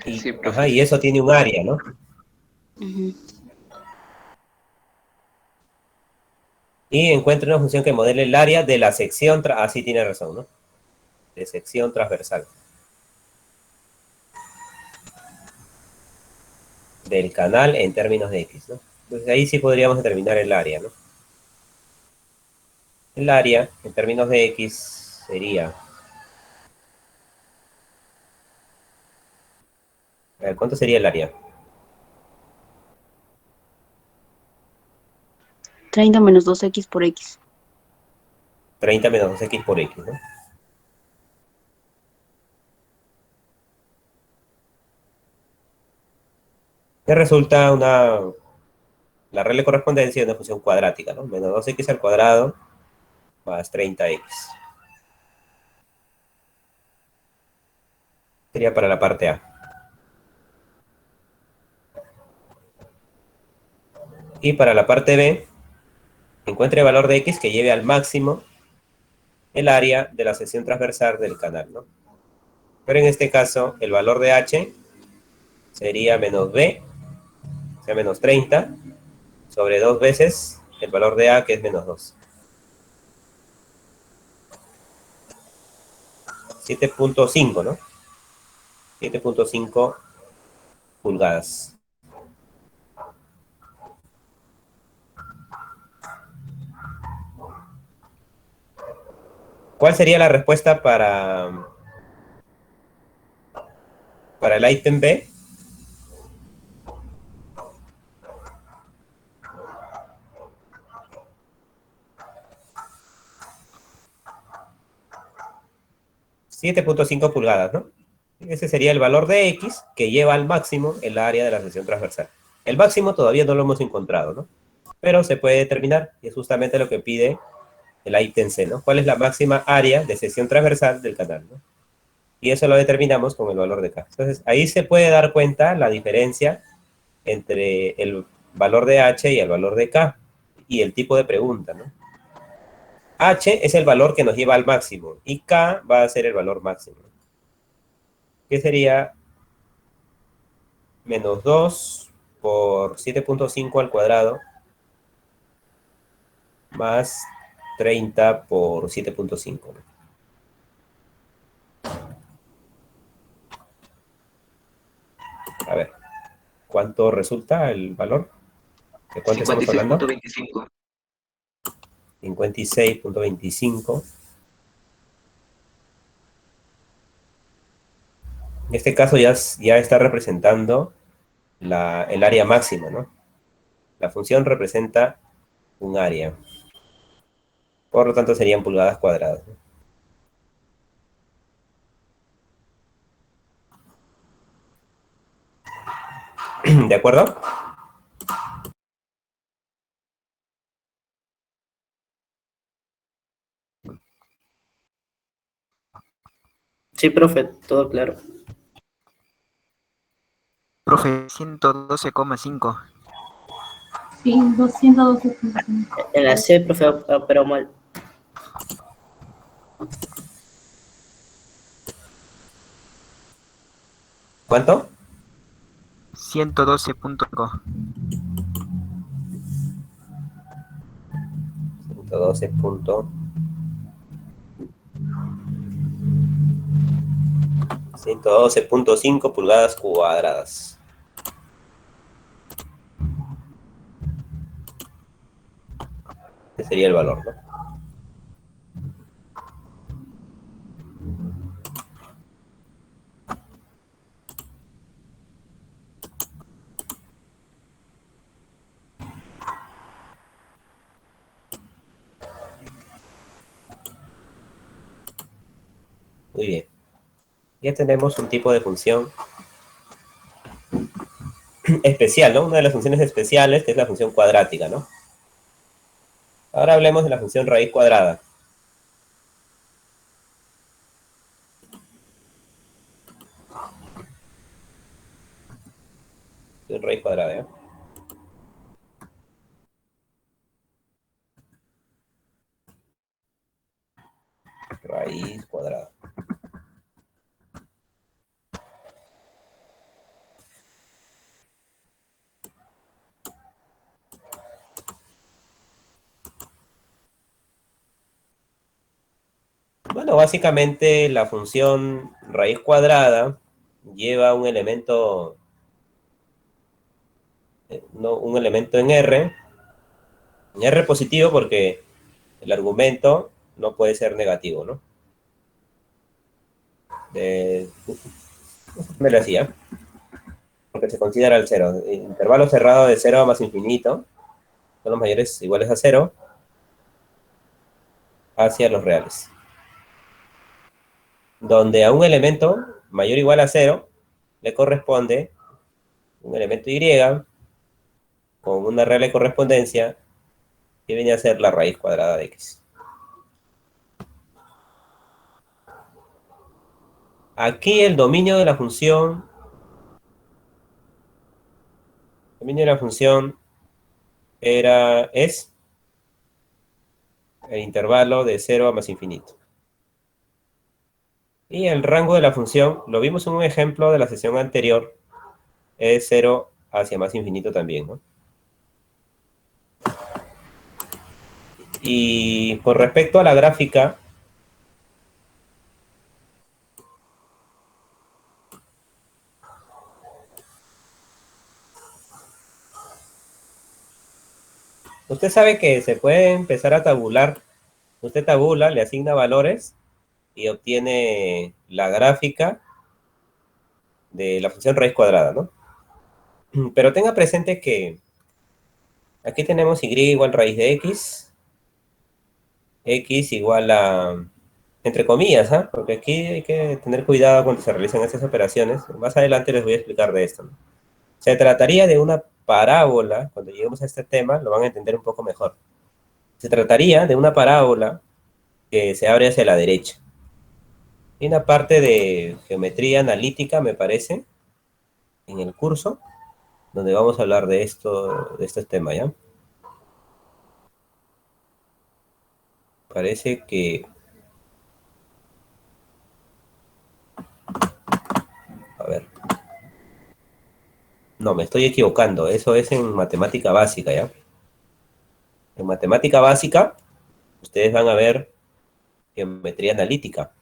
Sí, Ajá, profe. y eso tiene un área, ¿no? Ujú. Y encuentra una función que modele el área de la sección, así tiene razón, ¿no? De sección transversal. Del canal en términos de X, ¿no? Entonces ahí sí podríamos determinar el área, ¿no? El área en términos de X sería... A ver, ¿cuánto sería el área? 30 menos 2x por x. 30 menos 2X por X, ¿no? Que resulta la regla de correspondencia de una función cuadrática, ¿no? Menos 2X al cuadrado más 30X. Sería para la parte A. Y para la parte B, encuentre el valor de X que lleve al máximo el área de la sección transversal del canal, ¿no? Pero en este caso, el valor de H sería menos B, o sea, menos 30, sobre 2 veces el valor de A, que es menos 2. 7.5, ¿no? 7.5 pulgadas. ¿Cuál sería la respuesta para el ítem B? .5 pulgadas, ¿no? Ese sería el valor de X que lleva al máximo el área de la sección transversal. El máximo todavía no lo hemos encontrado, ¿no? Pero se puede determinar y es justamente lo que pide el ítem C, ¿no? ¿Cuál es la máxima área de sección transversal del canal, ¿no? Y eso lo determinamos con el valor de K. Entonces, ahí se puede dar cuenta la diferencia entre el valor de H y el valor de K y el tipo de pregunta, ¿no? H es el valor que nos lleva al máximo y K va a ser el valor máximo, que sería menos 2 por 7.5 al cuadrado más 30 por 7.5. A ver, ¿cuánto resulta el valor? ¿De cuánto estamos hablando? 56.25. 56.25. En este caso ya está representando el área máxima, ¿no? La función representa un área. Por lo tanto, serían pulgadas cuadradas, ¿no? ¿De acuerdo? Sí, profe, todo claro. Profe, 112,5. Sí, 212.5. En la C, profe, pero mal. ¿Cuánto? 112,5. 112 punto 112.5 pulgadas cuadradas. Ese sería el valor, ¿no? Muy bien. Ya tenemos un tipo de función especial, ¿no? Una de las funciones especiales, que es la función cuadrática, ¿no? Ahora hablemos de la función raíz cuadrada. Función raíz cuadrada, ¿ya? Raíz cuadrada. Bueno, básicamente la función raíz cuadrada lleva un elemento, un elemento en R positivo porque el argumento no puede ser negativo, ¿no? Me lo hacía, porque se considera el cero. Intervalo cerrado de 0 a más infinito, son los mayores iguales a 0, hacia los reales. Donde a un elemento mayor o igual a 0 le corresponde un elemento y con una real de correspondencia que viene a ser la raíz cuadrada de x. Aquí el dominio de la función es el intervalo de 0 a más infinito. Y el rango de la función, lo vimos en un ejemplo de la sesión anterior, es 0 hacia más infinito también, ¿no? Y con respecto a la gráfica, usted sabe que se puede empezar a tabular. Usted tabula, le asigna valores y obtiene la gráfica de la función raíz cuadrada, ¿no? Pero tenga presente que aquí tenemos y igual raíz de x igual a, entre comillas, ¿ah? Porque aquí hay que tener cuidado cuando se realizan estas operaciones. Más adelante les voy a explicar de esto, ¿no? Se trataría de una parábola, cuando lleguemos a este tema lo van a entender un poco mejor. Se trataría de una parábola que se abre hacia la derecha. Hay una parte de geometría analítica, me parece, en el curso, donde vamos a hablar de estos temas, ¿ya? Parece que... A ver. No, me estoy equivocando. Eso es en matemática básica, ¿ya? En matemática básica, ustedes van a ver geometría analítica.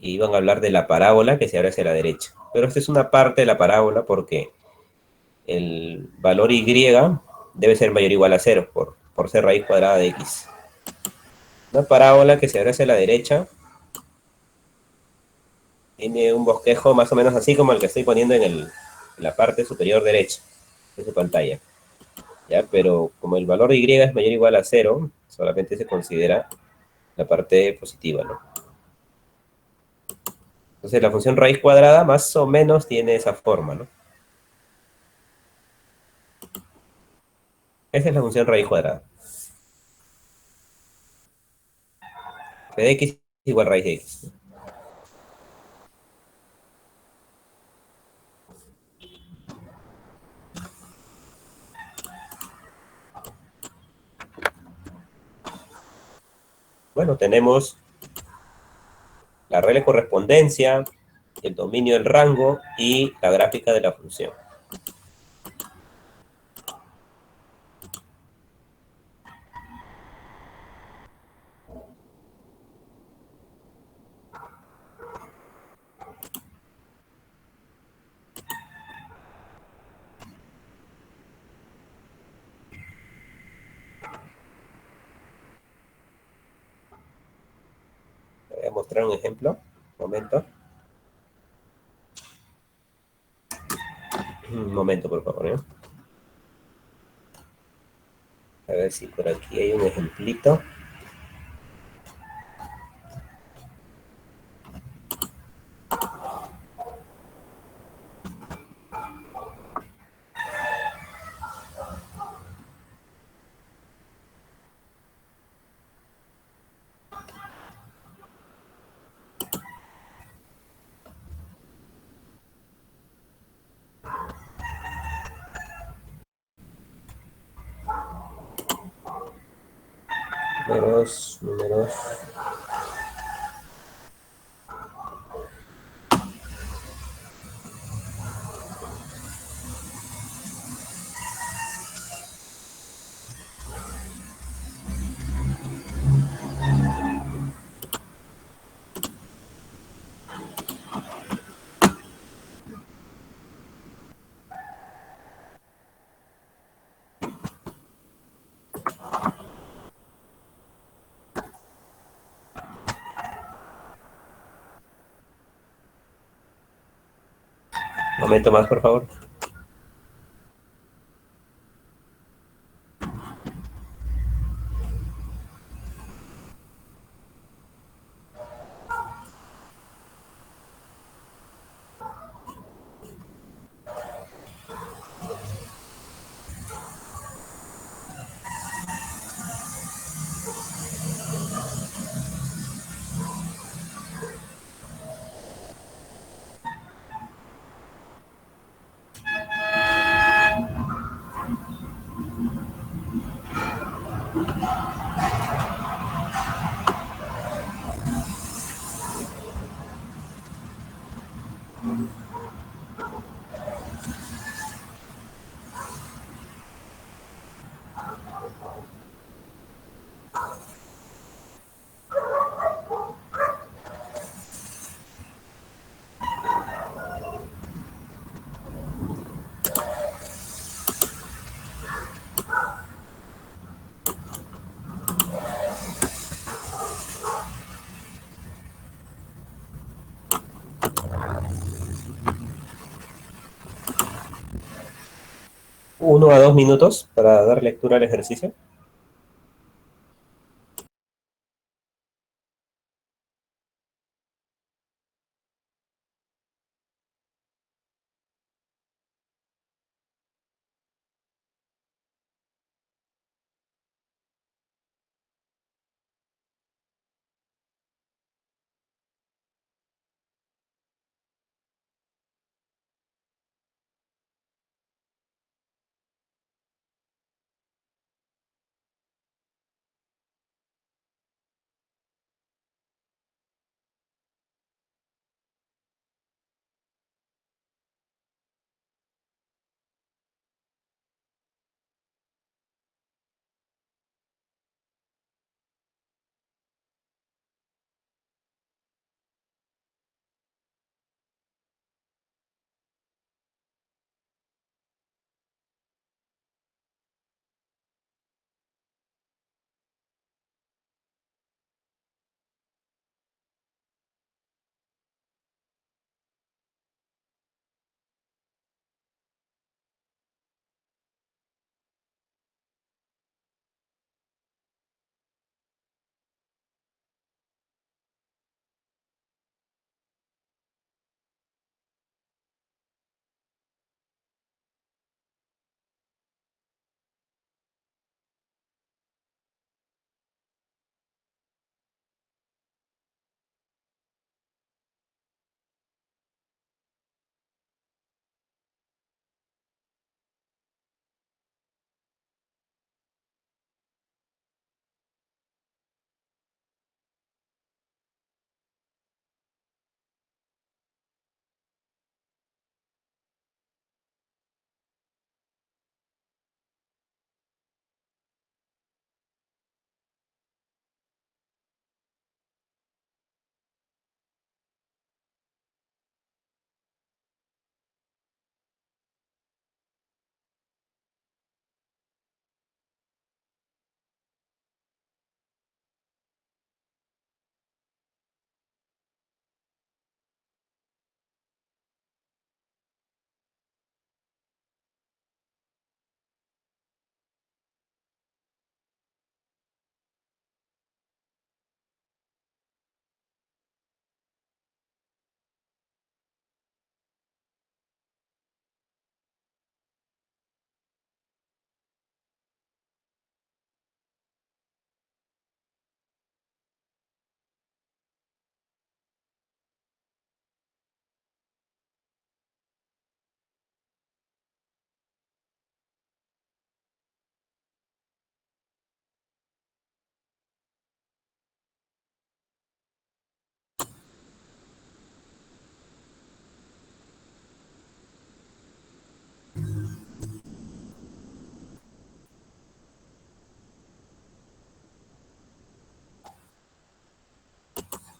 Y van a hablar de la parábola que se abre hacia la derecha. Pero esta es una parte de la parábola porque el valor y debe ser mayor o igual a 0 por ser raíz cuadrada de x. Una parábola que se abre hacia la derecha tiene un bosquejo más o menos así como el que estoy poniendo en la parte superior derecha de su pantalla. ¿Ya? Pero como el valor de y es mayor o igual a 0, solamente se considera la parte positiva, ¿no? Entonces la función raíz cuadrada más o menos tiene esa forma, ¿no? Esa es la función raíz cuadrada. F de x igual raíz de x. Bueno, tenemos la regla de correspondencia, el dominio del rango y la gráfica de la función. Voy a mostrar un ejemplo. Un momento. Un momento, por favor, ¿eh? A ver si por aquí hay un ejemplito. números. Un momento más, por favor. Uno a 2 minutos para dar lectura al ejercicio.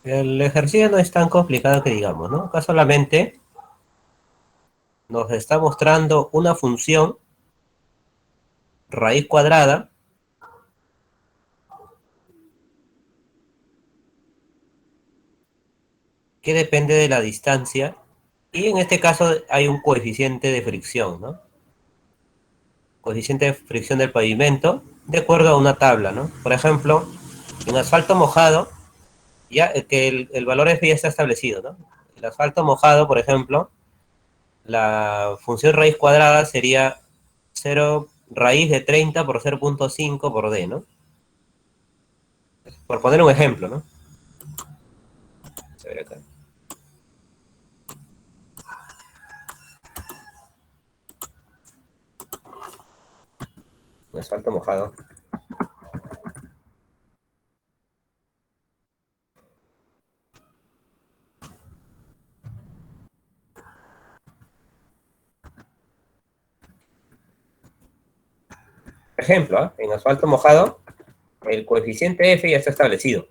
El ejercicio no es tan complicado que digamos, ¿no? Acá solamente nos está mostrando una función raíz cuadrada que depende de la distancia y en este caso hay un coeficiente de fricción, ¿no? Coeficiente de fricción del pavimento de acuerdo a una tabla, ¿no? Por ejemplo, en asfalto mojado, ya que el valor F ya está establecido, ¿no? El asfalto mojado, por ejemplo, la función raíz cuadrada sería 0 raíz de 30 por 0.5 por D, ¿no? Por poner un ejemplo, ¿no? Vamos a ver acá. Un asfalto mojado. Ejemplo, ¿eh? En asfalto mojado, el coeficiente F ya está establecido.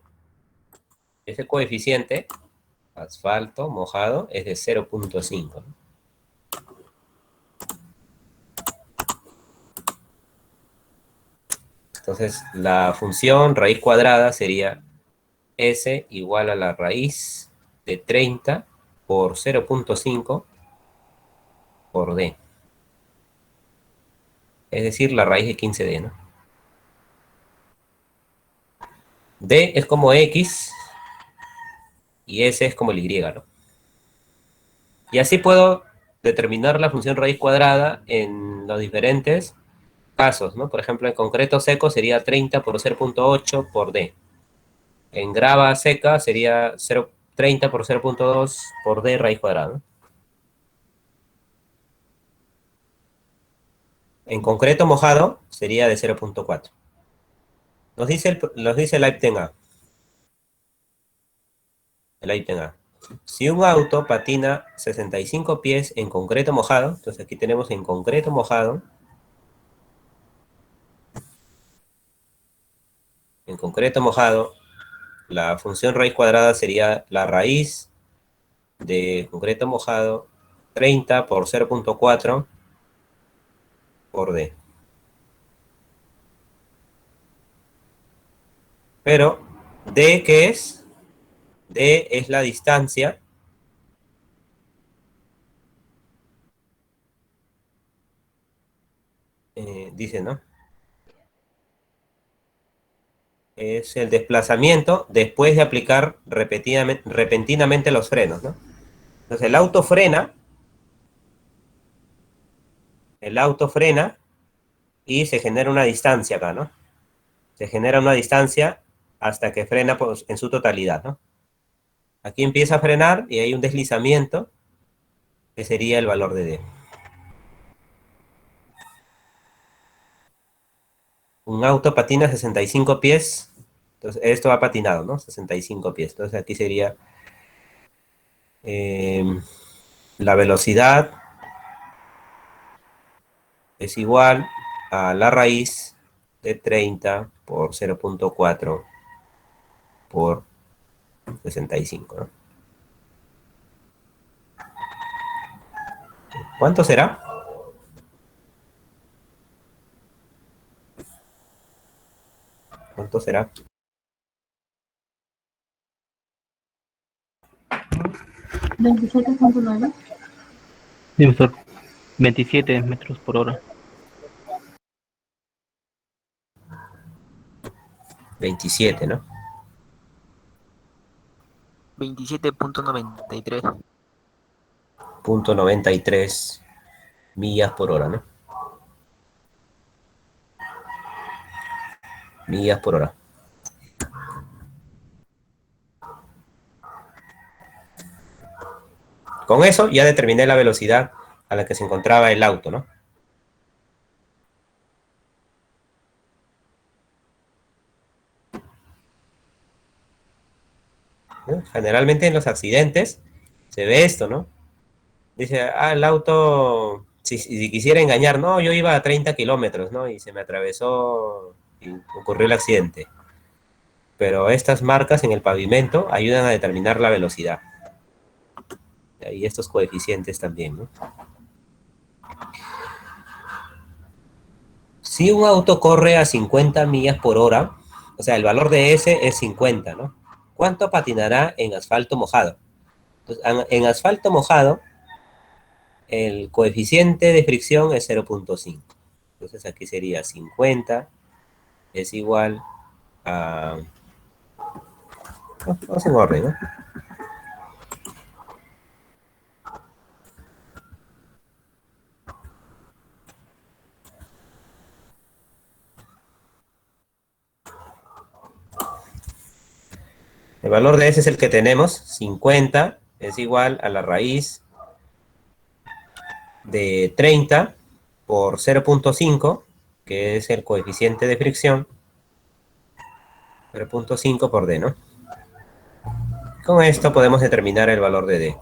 Ese coeficiente, asfalto mojado, es de 0.5. ¿No? Entonces, la función raíz cuadrada sería S igual a la raíz de 30 por 0.5 por D. Es decir, la raíz de 15D, ¿no? D es como X y S es como el Y, ¿no? Y así puedo determinar la función raíz cuadrada en los diferentes casos, ¿no? Por ejemplo, en concreto seco sería 30 por 0.8 por D. En grava seca sería 30 por 0.2 por D raíz cuadrada, ¿no? En concreto mojado sería de 0.4. Nos dice el ítem A. El ítem A. Si un auto patina 65 pies en concreto mojado, entonces aquí tenemos en concreto mojado, la función raíz cuadrada sería la raíz de concreto mojado 30 por 0.4 por D. Pero D, ¿qué es? D es la distancia dice, ¿no? Es el desplazamiento después de aplicar repentinamente los frenos, ¿no? Entonces el auto frena y se genera una distancia acá, ¿no? Se genera una distancia hasta que frena pues, en su totalidad, ¿no? Aquí empieza a frenar y hay un deslizamiento que sería el valor de D. Un auto patina 65 pies, entonces esto va patinado, ¿no? 65 pies. Entonces aquí sería la velocidad es igual a la raíz de 30 por 0.4 por 65, ¿no? ¿Cuánto será? ¿Cuánto será? 27.9. Sí, profesor. 27 metros por hora. 27, ¿no? 27.93. Punto 93 millas por hora, ¿no? Millas por hora. Con eso ya determiné la velocidad a la que se encontraba el auto, ¿no? Generalmente en los accidentes se ve esto, ¿no? Dice, el auto, si quisiera engañar, no, yo iba a 30 kilómetros, ¿no? Y se me atravesó y ocurrió el accidente. pero estas marcas en el pavimento ayudan a determinar la velocidad. Y estos coeficientes también, ¿no? Si un auto corre a 50 millas por hora, o sea, el valor de S es 50, ¿no? ¿Cuánto patinará en asfalto mojado? Entonces, en asfalto mojado, el coeficiente de fricción es 0.5. Entonces aquí sería 50 es igual a... Vamos en orden, ¿no? El valor de S es el que tenemos, 50 es igual a la raíz de 30 por 0.5, que es el coeficiente de fricción, 0.5 por D, ¿no? Con esto podemos determinar el valor de D.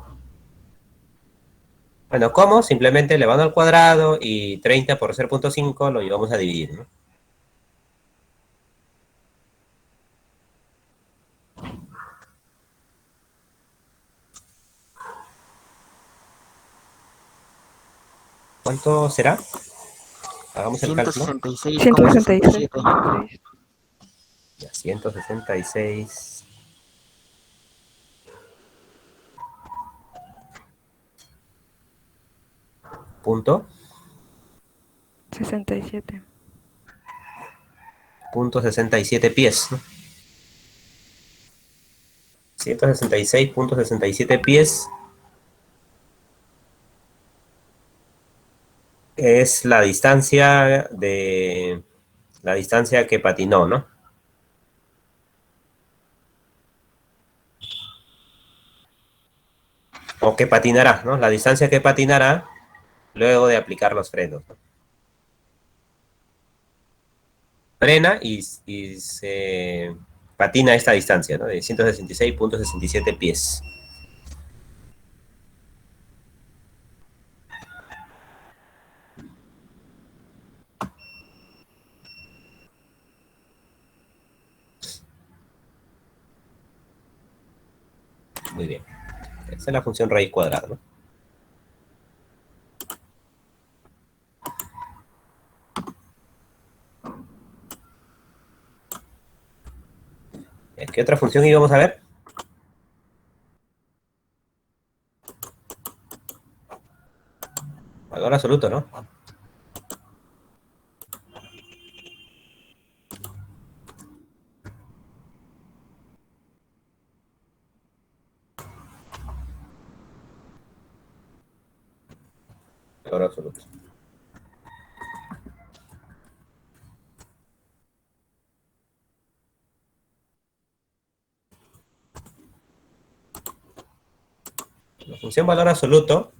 Bueno, ¿cómo? Simplemente elevando al cuadrado y 30 por 0.5 lo llevamos a dividir, ¿no? ¿Cuánto será? Hagamos el cálculo. 166,67. Ya, 166. Punto. 67. Punto 67 pies, ¿no? 166.67 pies es la distancia que patinó, ¿no? O que patinará, ¿no? La distancia que patinará luego de aplicar los frenos, ¿no? Frena y se patina esta distancia, ¿no? De 166.67 pies. Muy bien. Esa es la función raíz cuadrada, ¿no? ¿Qué otra función íbamos a ver? Valor absoluto, ¿no? Valor absoluto. La función valor absoluto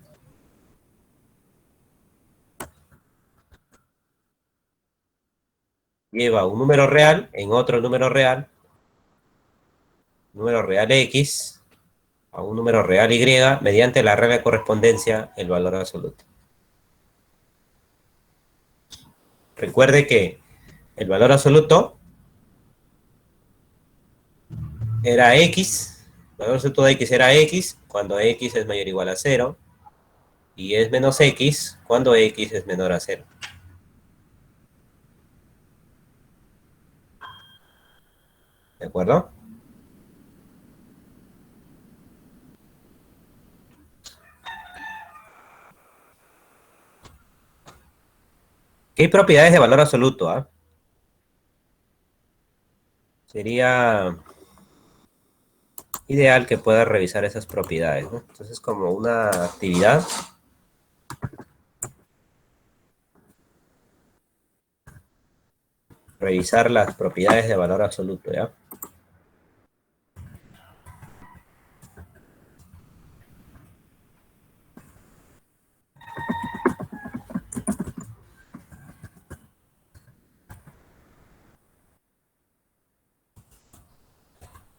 lleva un número real en otro número real X, a un número real Y, mediante la regla de correspondencia, el valor absoluto. Recuerde que el valor absoluto era X, el valor absoluto de X era X cuando X es mayor o igual a 0, y es menos X cuando X es menor a 0. ¿De acuerdo? ¿Qué hay propiedades de valor absoluto? ¿Ah? Sería ideal que pueda revisar esas propiedades, ¿no? Entonces, como una actividad, revisar las propiedades de valor absoluto, ¿ya?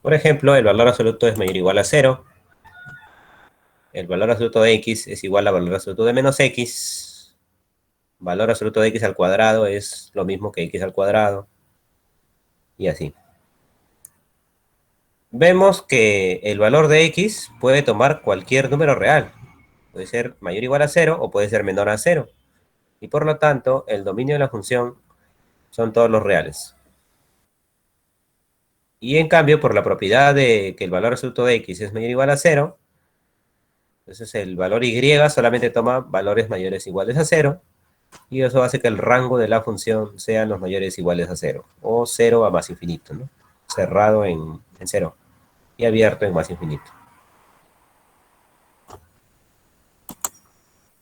Por ejemplo, el valor absoluto es mayor o igual a 0. El valor absoluto de X es igual al valor absoluto de menos X. Valor absoluto de X al cuadrado es lo mismo que X al cuadrado. Y así. vemos que el valor de x puede tomar cualquier número real. Puede ser mayor o igual a 0 o puede ser menor a 0. Y por lo tanto, el dominio de la función son todos los reales. Y en cambio, por la propiedad de que el valor absoluto de x es mayor o igual a 0, entonces el valor y solamente toma valores mayores o iguales a 0, y eso hace que el rango de la función sean los mayores o iguales a 0, o 0 a más infinito, ¿no? Cerrado en 0 y abierto en más infinito.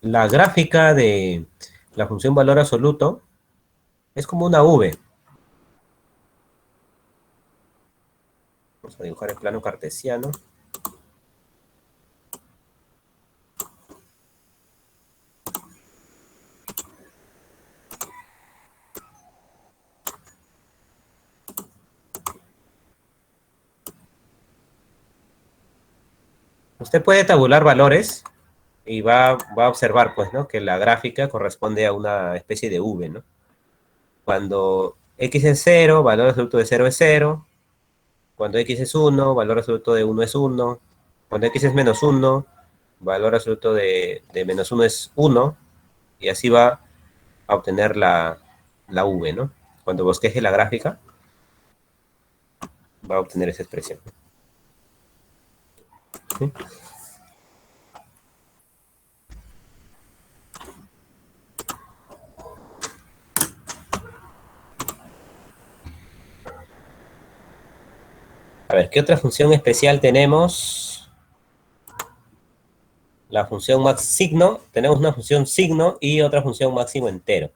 La gráfica de la función valor absoluto es como una V. Vamos a dibujar el plano cartesiano. Usted puede tabular valores y va a observar, pues, ¿no? Que la gráfica corresponde a una especie de V, ¿no? Cuando x es 0, valor absoluto de 0 es 0. Cuando x es 1, valor absoluto de 1 es 1. Cuando x es menos 1, valor absoluto de menos 1 es 1. Y así va a obtener la V, ¿no? Cuando bosqueje la gráfica, va a obtener esa expresión. ¿Sí? A ver, ¿qué otra función especial tenemos? La función max signo. Tenemos una función signo y otra función máximo entero.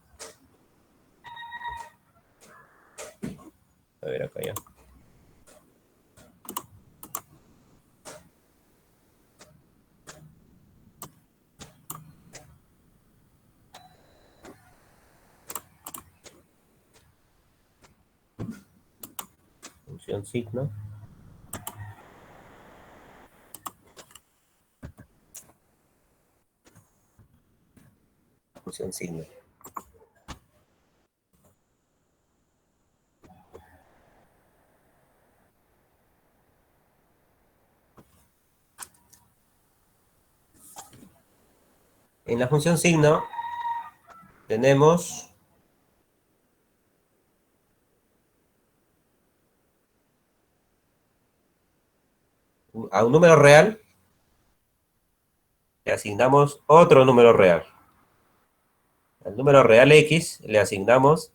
A ver, acá ya. Función signo. Función signo. En la función signo tenemos a un número real le asignamos otro número real. Al número real x le asignamos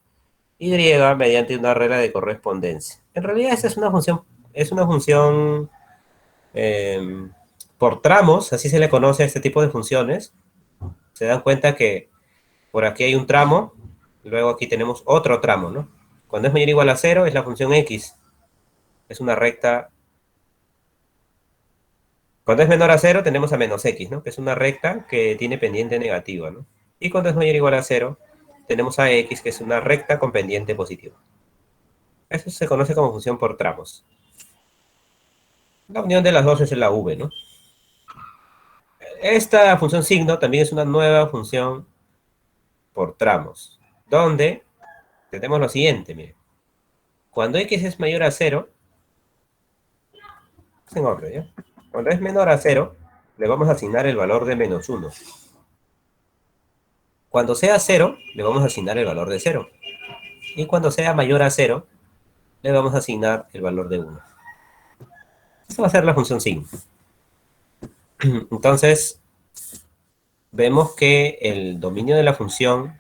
y mediante una regla de correspondencia. En realidad esa es una función por tramos, así se le conoce a este tipo de funciones. Se dan cuenta que por aquí hay un tramo, luego aquí tenemos otro tramo, ¿no? Cuando es mayor o igual a 0 es la función x. Es una recta. Cuando es menor a 0 tenemos a menos x, ¿no? Que es una recta que tiene pendiente negativa, ¿no? Y cuando es mayor o igual a 0 tenemos a x, que es una recta con pendiente positiva. Eso se conoce como función por tramos. La unión de las dos es la v, ¿no? Esta función signo también es una nueva función por tramos, donde tenemos lo siguiente, miren. Cuando x es mayor a 0, es en orden, ¿ya? Cuando es menor a 0, le vamos a asignar el valor de menos 1. Cuando sea 0, le vamos a asignar el valor de 0. Y cuando sea mayor a 0, le vamos a asignar el valor de 1. Esta va a ser la función signo. Entonces, vemos que el dominio de la función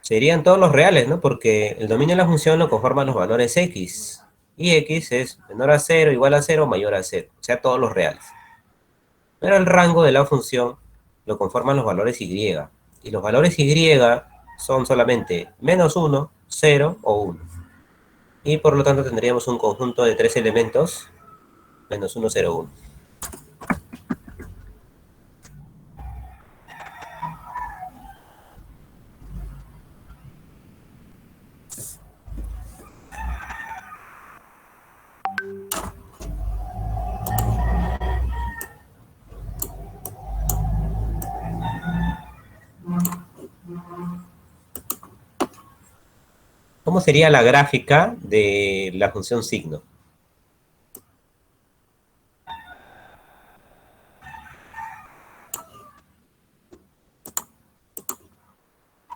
serían todos los reales, ¿no? Porque el dominio de la función lo conforman los valores x. Y x es menor a 0, igual a 0, mayor a 0. O sea, todos los reales. Pero el rango de la función lo conforman los valores y. Y los valores y son solamente menos 1, 0 o 1. Y por lo tanto tendríamos un conjunto de 3 elementos, menos 1, 0, 1. ¿Cómo sería la gráfica de la función signo?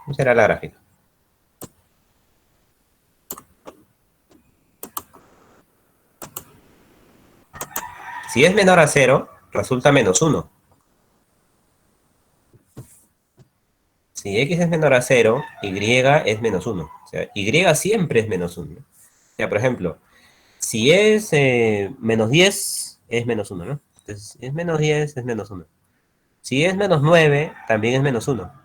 ¿Cómo será la gráfica? Si es menor a 0, resulta menos 1. Si x es menor a 0, y es menos 1. O sea, y siempre es menos 1. O sea, por ejemplo, si es menos 10, es menos 1, ¿no? Entonces, si es menos 10, es menos 1. Si es menos 9, también es menos 1.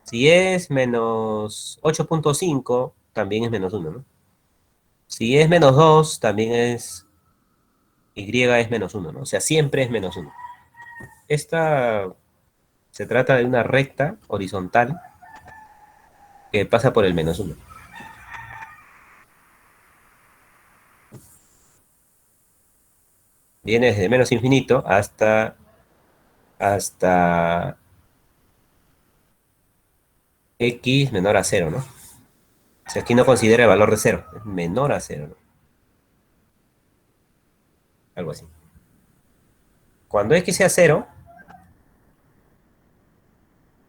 Si es menos 8.5, también es menos 1, ¿no? Si es menos 2, también es... Y es menos 1, ¿no? O sea, siempre es menos 1. Esta se trata de una recta horizontal que pasa por el menos 1. Viene desde menos infinito hasta x menor a 0, ¿no? O sea, aquí no considera el valor de 0, es menor a 0, ¿no? Algo así. Cuando x sea 0,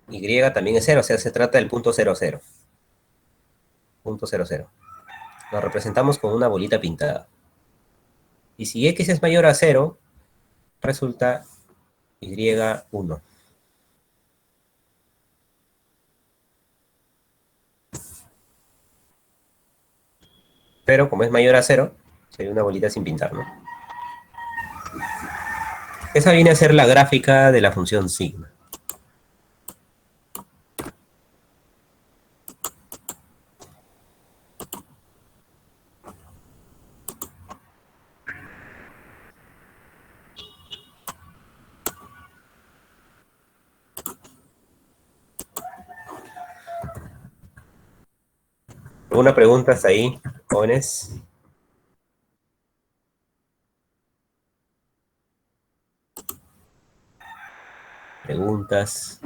y también es 0, o sea, se trata del punto 0, 0. Punto 0, 0. Lo representamos con una bolita pintada. Y si x es mayor a 0, resulta y1. Pero como es mayor a 0, sería una bolita sin pintar, ¿no? Esa viene a ser la gráfica de la función sigma. ¿Alguna pregunta hasta ahí, jóvenes? ¿Preguntas?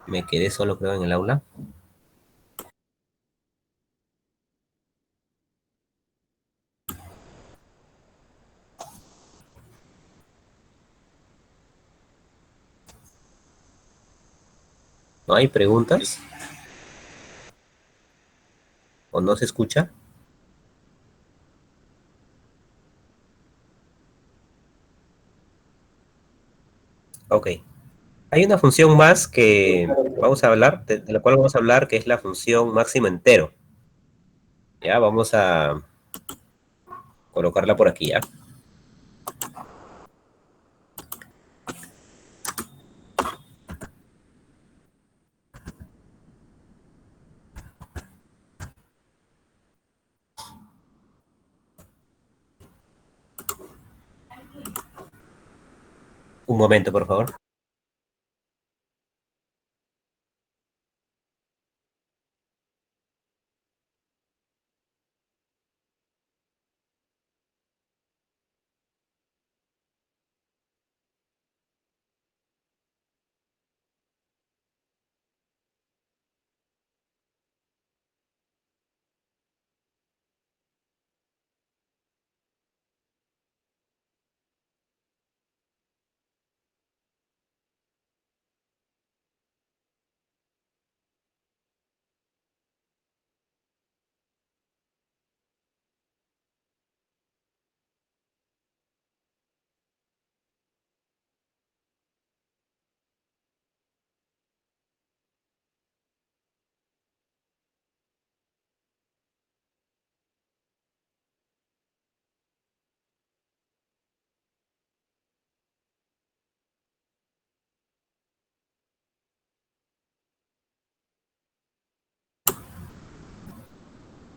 Me quedé solo, creo, en el aula. ¿No hay preguntas? ¿O no se escucha? Ok. Hay una función más que vamos a hablar, de la cual vamos a hablar, que es la función máximo entero. Ya, vamos a colocarla por aquí, ¿ya? Un momento, por favor.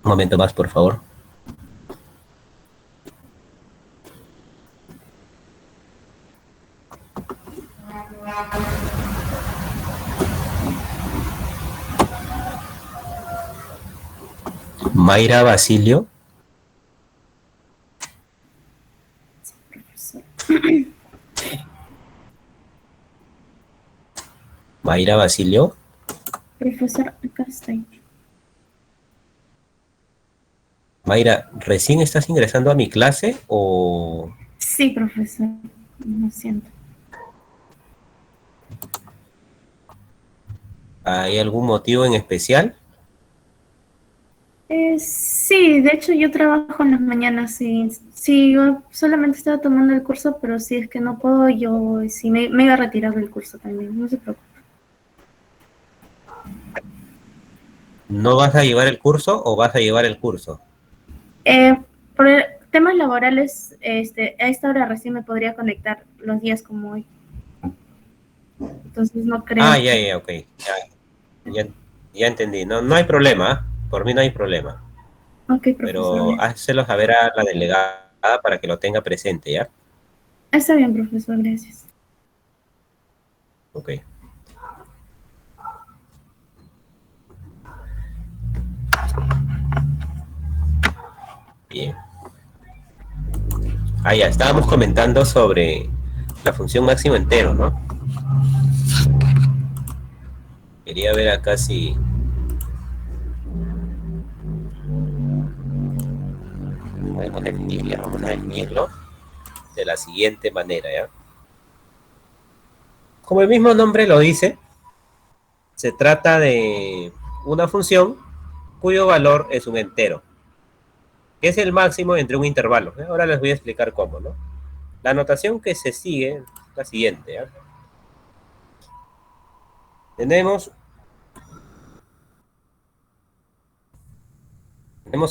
Un momento más, por favor. Mayra Basilio. Mayra Basilio. Profesor, acá estoy. Mayra, ¿recién estás ingresando a mi clase o Sí, profesor. Lo siento. hay algún motivo en especial? Sí, de hecho yo trabajo en las mañanas. Sí, sí, yo solamente estaba tomando el curso, pero si es que no puedo, yo sí me iba a retirar del curso también. No se preocupe. ¿No vas a llevar el curso o vas a llevar el curso? Eh, por temas laborales, a esta hora recién me podría conectar los días como hoy. Entonces no Ah, creo ya, que... ya, ok. Ya, ya entendí. No, no hay problema. ¿Ah? Por mí no hay problema. Ok, profesor. Pero hácelo saber a la delegada para que lo tenga presente, ¿ya? Está bien, profesor, gracias. Ok. Bien. Ah, ya, estábamos comentando sobre la función máximo entero, ¿no? Quería ver acá si... vamos a definirlo de la siguiente manera, ¿ya? Como el mismo nombre lo dice, se trata de una función cuyo valor es un entero, que es el máximo entre un intervalo. Ahora les voy a explicar cómo, ¿no? La notación que se sigue es la siguiente, ¿ya? Tenemos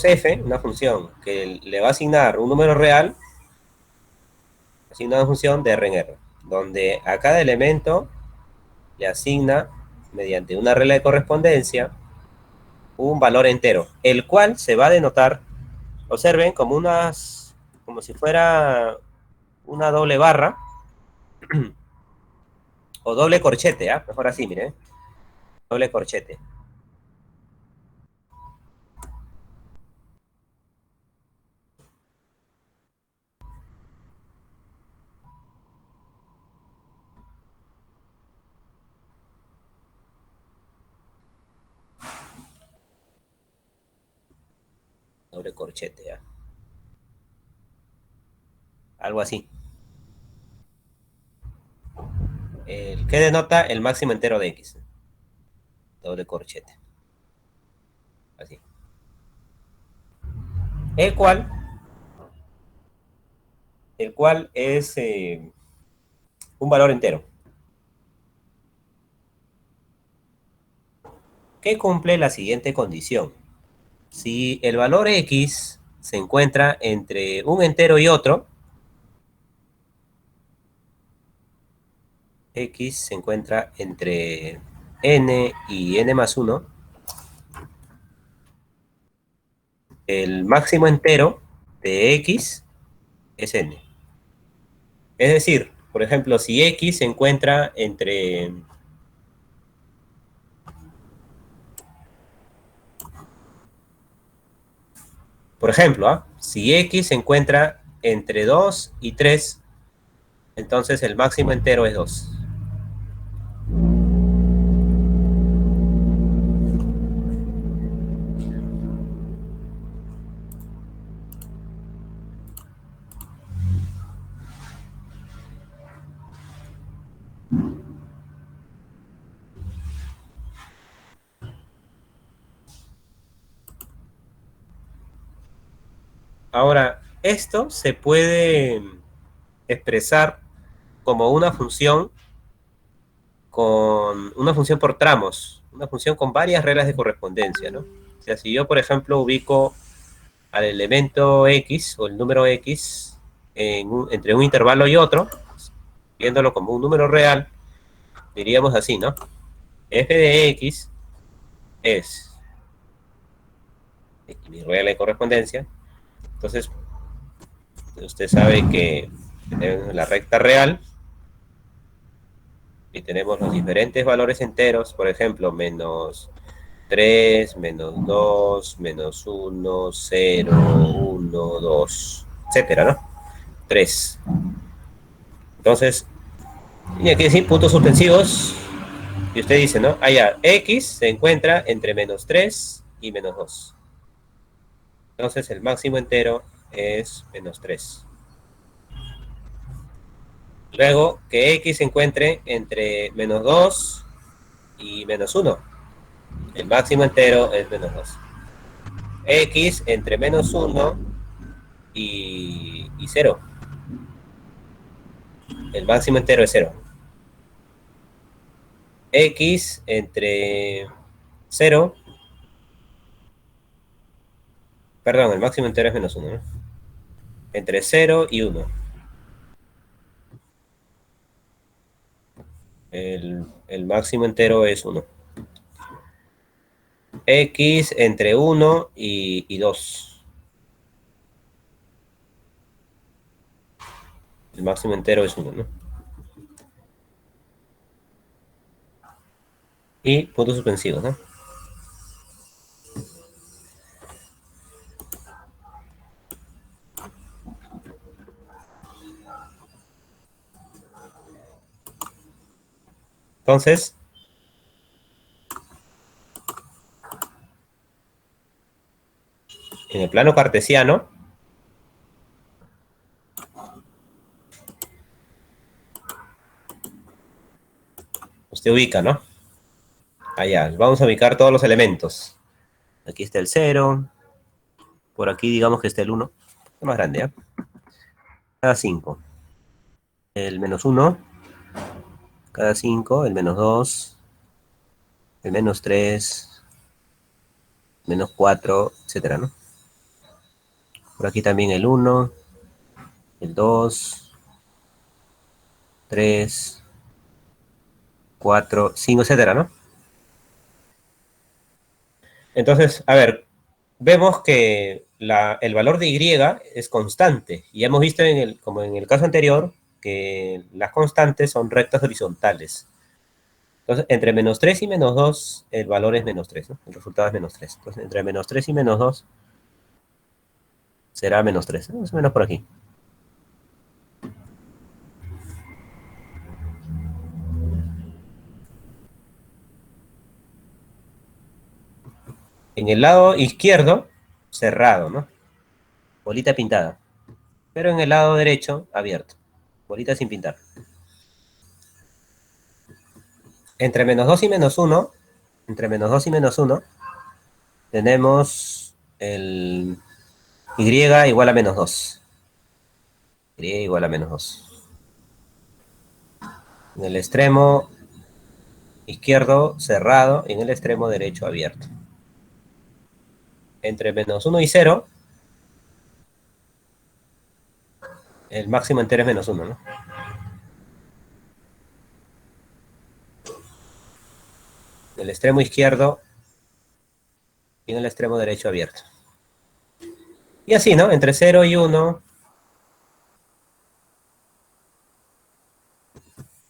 f, una función que le va a asignar un número real, asigna una función de r en r, donde a cada elemento le asigna, mediante una regla de correspondencia, un valor entero, el cual se va a denotar, observen, como si fuera una doble barra, o doble corchete, ¿ah? Mejor así, miren, doble corchete. Doble corchete, ¿ah? Algo así. ¿Qué denota el máximo entero de x? Doble corchete. Así. El cual es un valor entero, que cumple la siguiente condición. Si el valor x se encuentra entre un entero y otro, x se encuentra entre n y n más 1, el máximo entero de x es n. Es decir, por ejemplo, si x se encuentra entre... Por ejemplo, ¿ah? Si x se encuentra entre 2 y 3, entonces el máximo entero es 2. Ahora, esto se puede expresar como una función por tramos, una función con varias reglas de correspondencia, ¿no? O sea, si yo, por ejemplo, ubico al elemento x o el número x entre un intervalo y otro, viéndolo como un número real, diríamos así, ¿no? F de x es mi regla de correspondencia. Entonces, usted sabe que tenemos la recta real y tenemos los diferentes valores enteros, por ejemplo, menos 3, menos 2, menos 1, 0, 1, 2, etcétera, ¿no? 3. Entonces, y aquí decir puntos suspensivos. Y usted dice, ¿no? Allá, X se encuentra entre -3 y -2. Entonces el máximo entero es -3. Luego, que X se encuentre entre -2 y -1. El máximo entero es -2. X entre -1 y 0. El máximo entero es 0. X entre 0. Perdón, el máximo entero es -1, ¿no? Entre 0 y 1. El máximo entero es 1. X entre 1 y 2. El máximo entero es 1, ¿no? Y puntos suspensivos, ¿no? Entonces, en el plano cartesiano, usted ubica, ¿no? Allá, vamos a ubicar todos los elementos. Aquí está el 0. Por aquí digamos que está el 1. Es más grande, ¿eh? Cada 5. El -1. Cada 5. El -2. El -3. -4, etcétera, ¿no? Por aquí también el 1. El 2. 3. 4, 5, etcétera, ¿no? Entonces, a ver, vemos que el valor de Y es constante. Y hemos visto, como en el caso anterior, que las constantes son rectas horizontales. Entonces, entre -3 y -2, el valor es -3, ¿no? El resultado es -3. Entonces, entre -3 y -2 será -3, ¿no? Más o menos por aquí. En el lado izquierdo, cerrado, ¿no? Bolita pintada. Pero en el lado derecho, abierto. Bolita sin pintar. Entre -2 y -1, entre -2 y -1, tenemos el Y igual a -2. Y igual a -2. En el extremo izquierdo cerrado y en el extremo derecho abierto. Entre -1 y 0, el máximo entero es -1, ¿no? En el extremo izquierdo y en el extremo derecho abierto. Y así, ¿no? Entre 0 y 1,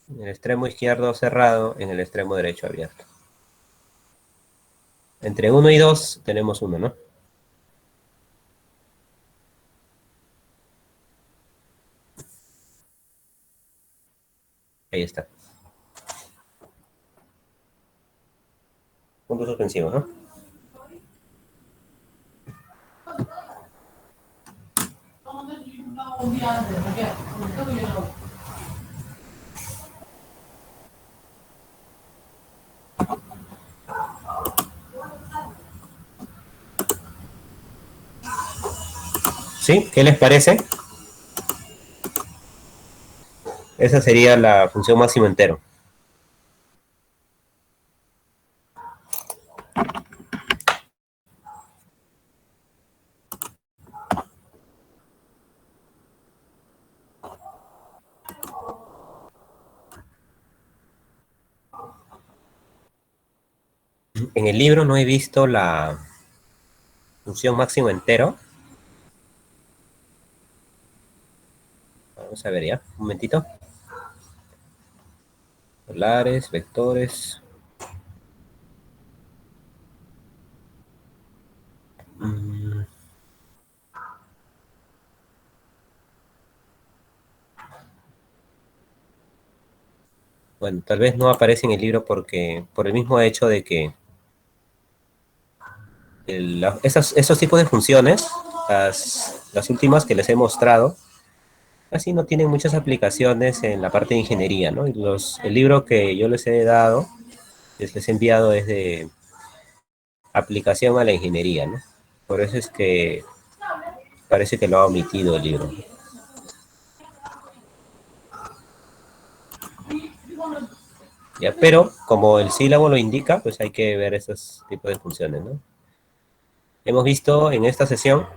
en el extremo izquierdo cerrado, en el extremo derecho abierto. Entre 1 y 2 tenemos 1, ¿no? Ahí está. Punto suspensivo, ¿no? ¿Sí? ¿Qué les parece? Esa sería la función máximo entero. En el libro no he visto la función máximo entero. Vamos a ver ya, un momentito. Polares, vectores. Bueno, tal vez no aparece en el libro porque, por el mismo hecho de que esos tipos de funciones, las últimas que les he mostrado, casi no tienen muchas aplicaciones en la parte de ingeniería, ¿no? Y el libro que yo les he dado, les he enviado es de aplicación a la ingeniería, ¿no? Por eso es que parece que lo ha omitido el libro. Ya, pero como el sílabo lo indica, pues hay que ver esos tipos de funciones, ¿no? Hemos visto en esta sesión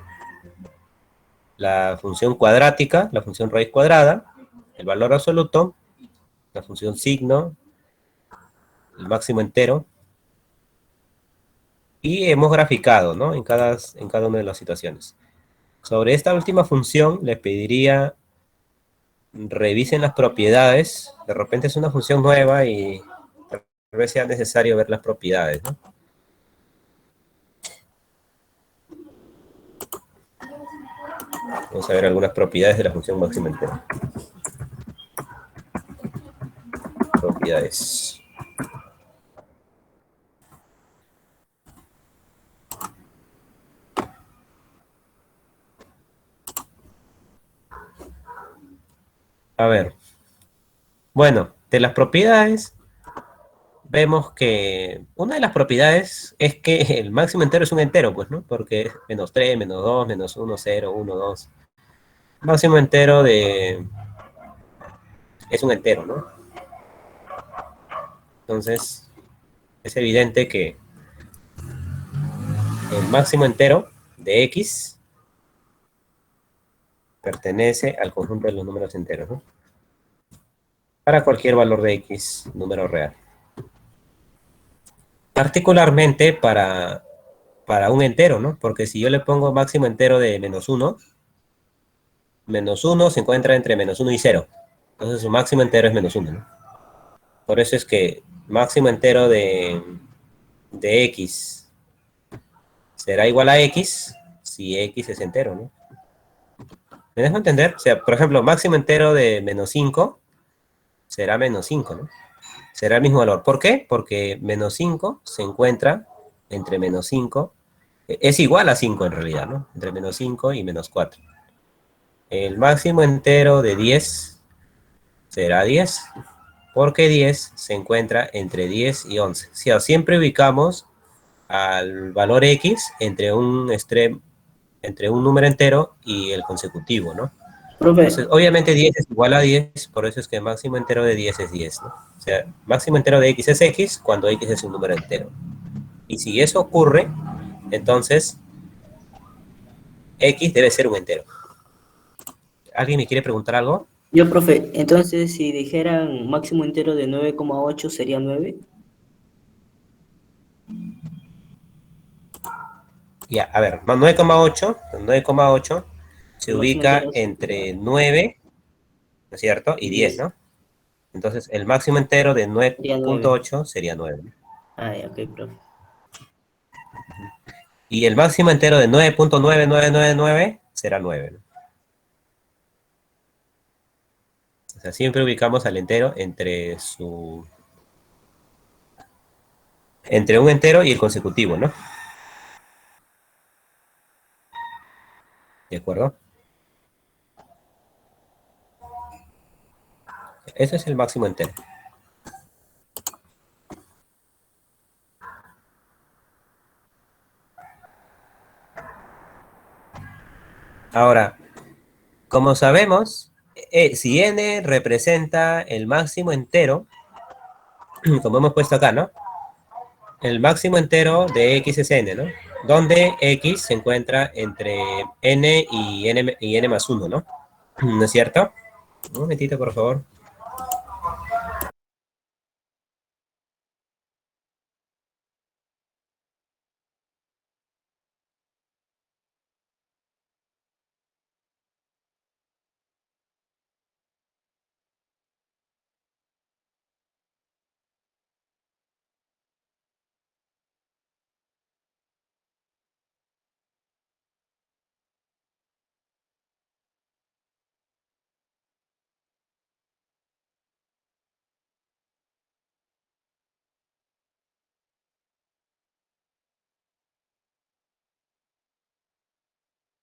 la función cuadrática, la función raíz cuadrada, el valor absoluto, la función signo, el máximo entero, y hemos graficado, ¿no? En cada una de las situaciones. Sobre esta última función, les pediría revisen las propiedades. De repente es una función nueva y tal vez sea necesario ver las propiedades, ¿no? Vamos a ver algunas propiedades de la función máxima entera. Propiedades. A ver. Bueno, de las propiedades, vemos que una de las propiedades es que el máximo entero es un entero, pues, ¿no? Porque es -3, -2, -1, 0, 1, 2. Máximo entero es un entero, ¿no? Entonces, es evidente que el máximo entero de x pertenece al conjunto de los números enteros, ¿no? Para cualquier valor de x, número real. Particularmente para un entero, ¿no? Porque si yo le pongo máximo entero de -1, -1 se encuentra entre -1 y 0. Entonces su máximo entero es -1, ¿no? Por eso es que máximo entero de x será igual a x si x es entero, ¿no? ¿Me dejo entender? O sea, por ejemplo, máximo entero de -5 será -5, ¿no? Será el mismo valor. ¿Por qué? Porque -5 se encuentra entre -5, es igual a 5 en realidad, ¿no? Entre -5 y -4. El máximo entero de 10 será 10, porque 10 se encuentra entre 10 y 11. O sea, siempre ubicamos al valor x entre un número entero y el consecutivo, ¿no? Profe, Entonces, obviamente 10 es igual a 10, por eso es que el máximo entero de 10 es 10, ¿no? O sea, máximo entero de x es x cuando x es un número entero. Y si eso ocurre, entonces x debe ser un entero. ¿Alguien me quiere preguntar algo? profe, entonces si dijeran máximo entero de 9,8 sería 9. Ya, a ver, 9,8 se El máximo ubica entero entre 9, ¿no es cierto? Y 10, 10 ¿no? Entonces, el máximo entero de sería 9. 9,8 sería 9, ¿no? Ah, ya, ok, profe. Y el máximo entero de 9,9999 será 9, ¿no? O sea, siempre ubicamos al entero entre un entero y el consecutivo, ¿no? ¿De acuerdo? Ese es el máximo entero. Ahora, como sabemos, si n representa el máximo entero, como hemos puesto acá, ¿no? El máximo entero de x es n, ¿no? Donde x se encuentra entre n y n más 1, ¿no? ¿No es cierto? Un momentito, por favor.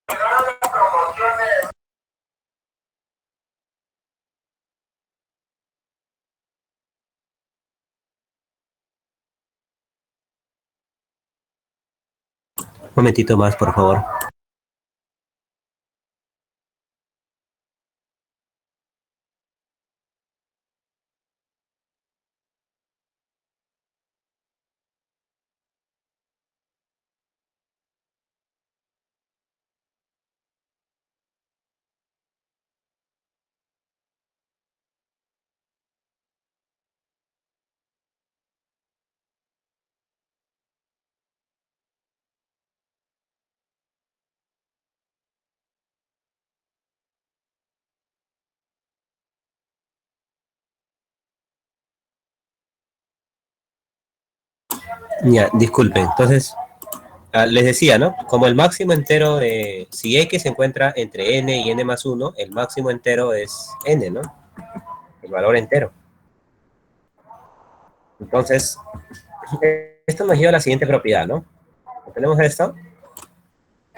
Un momentito más, por favor. Ya, disculpen. Entonces, les decía, ¿no? Como el máximo entero de... Si x se encuentra entre n y n más 1, el máximo entero es n, ¿no? El valor entero. Entonces, esto nos lleva a la siguiente propiedad, ¿no? Tenemos esto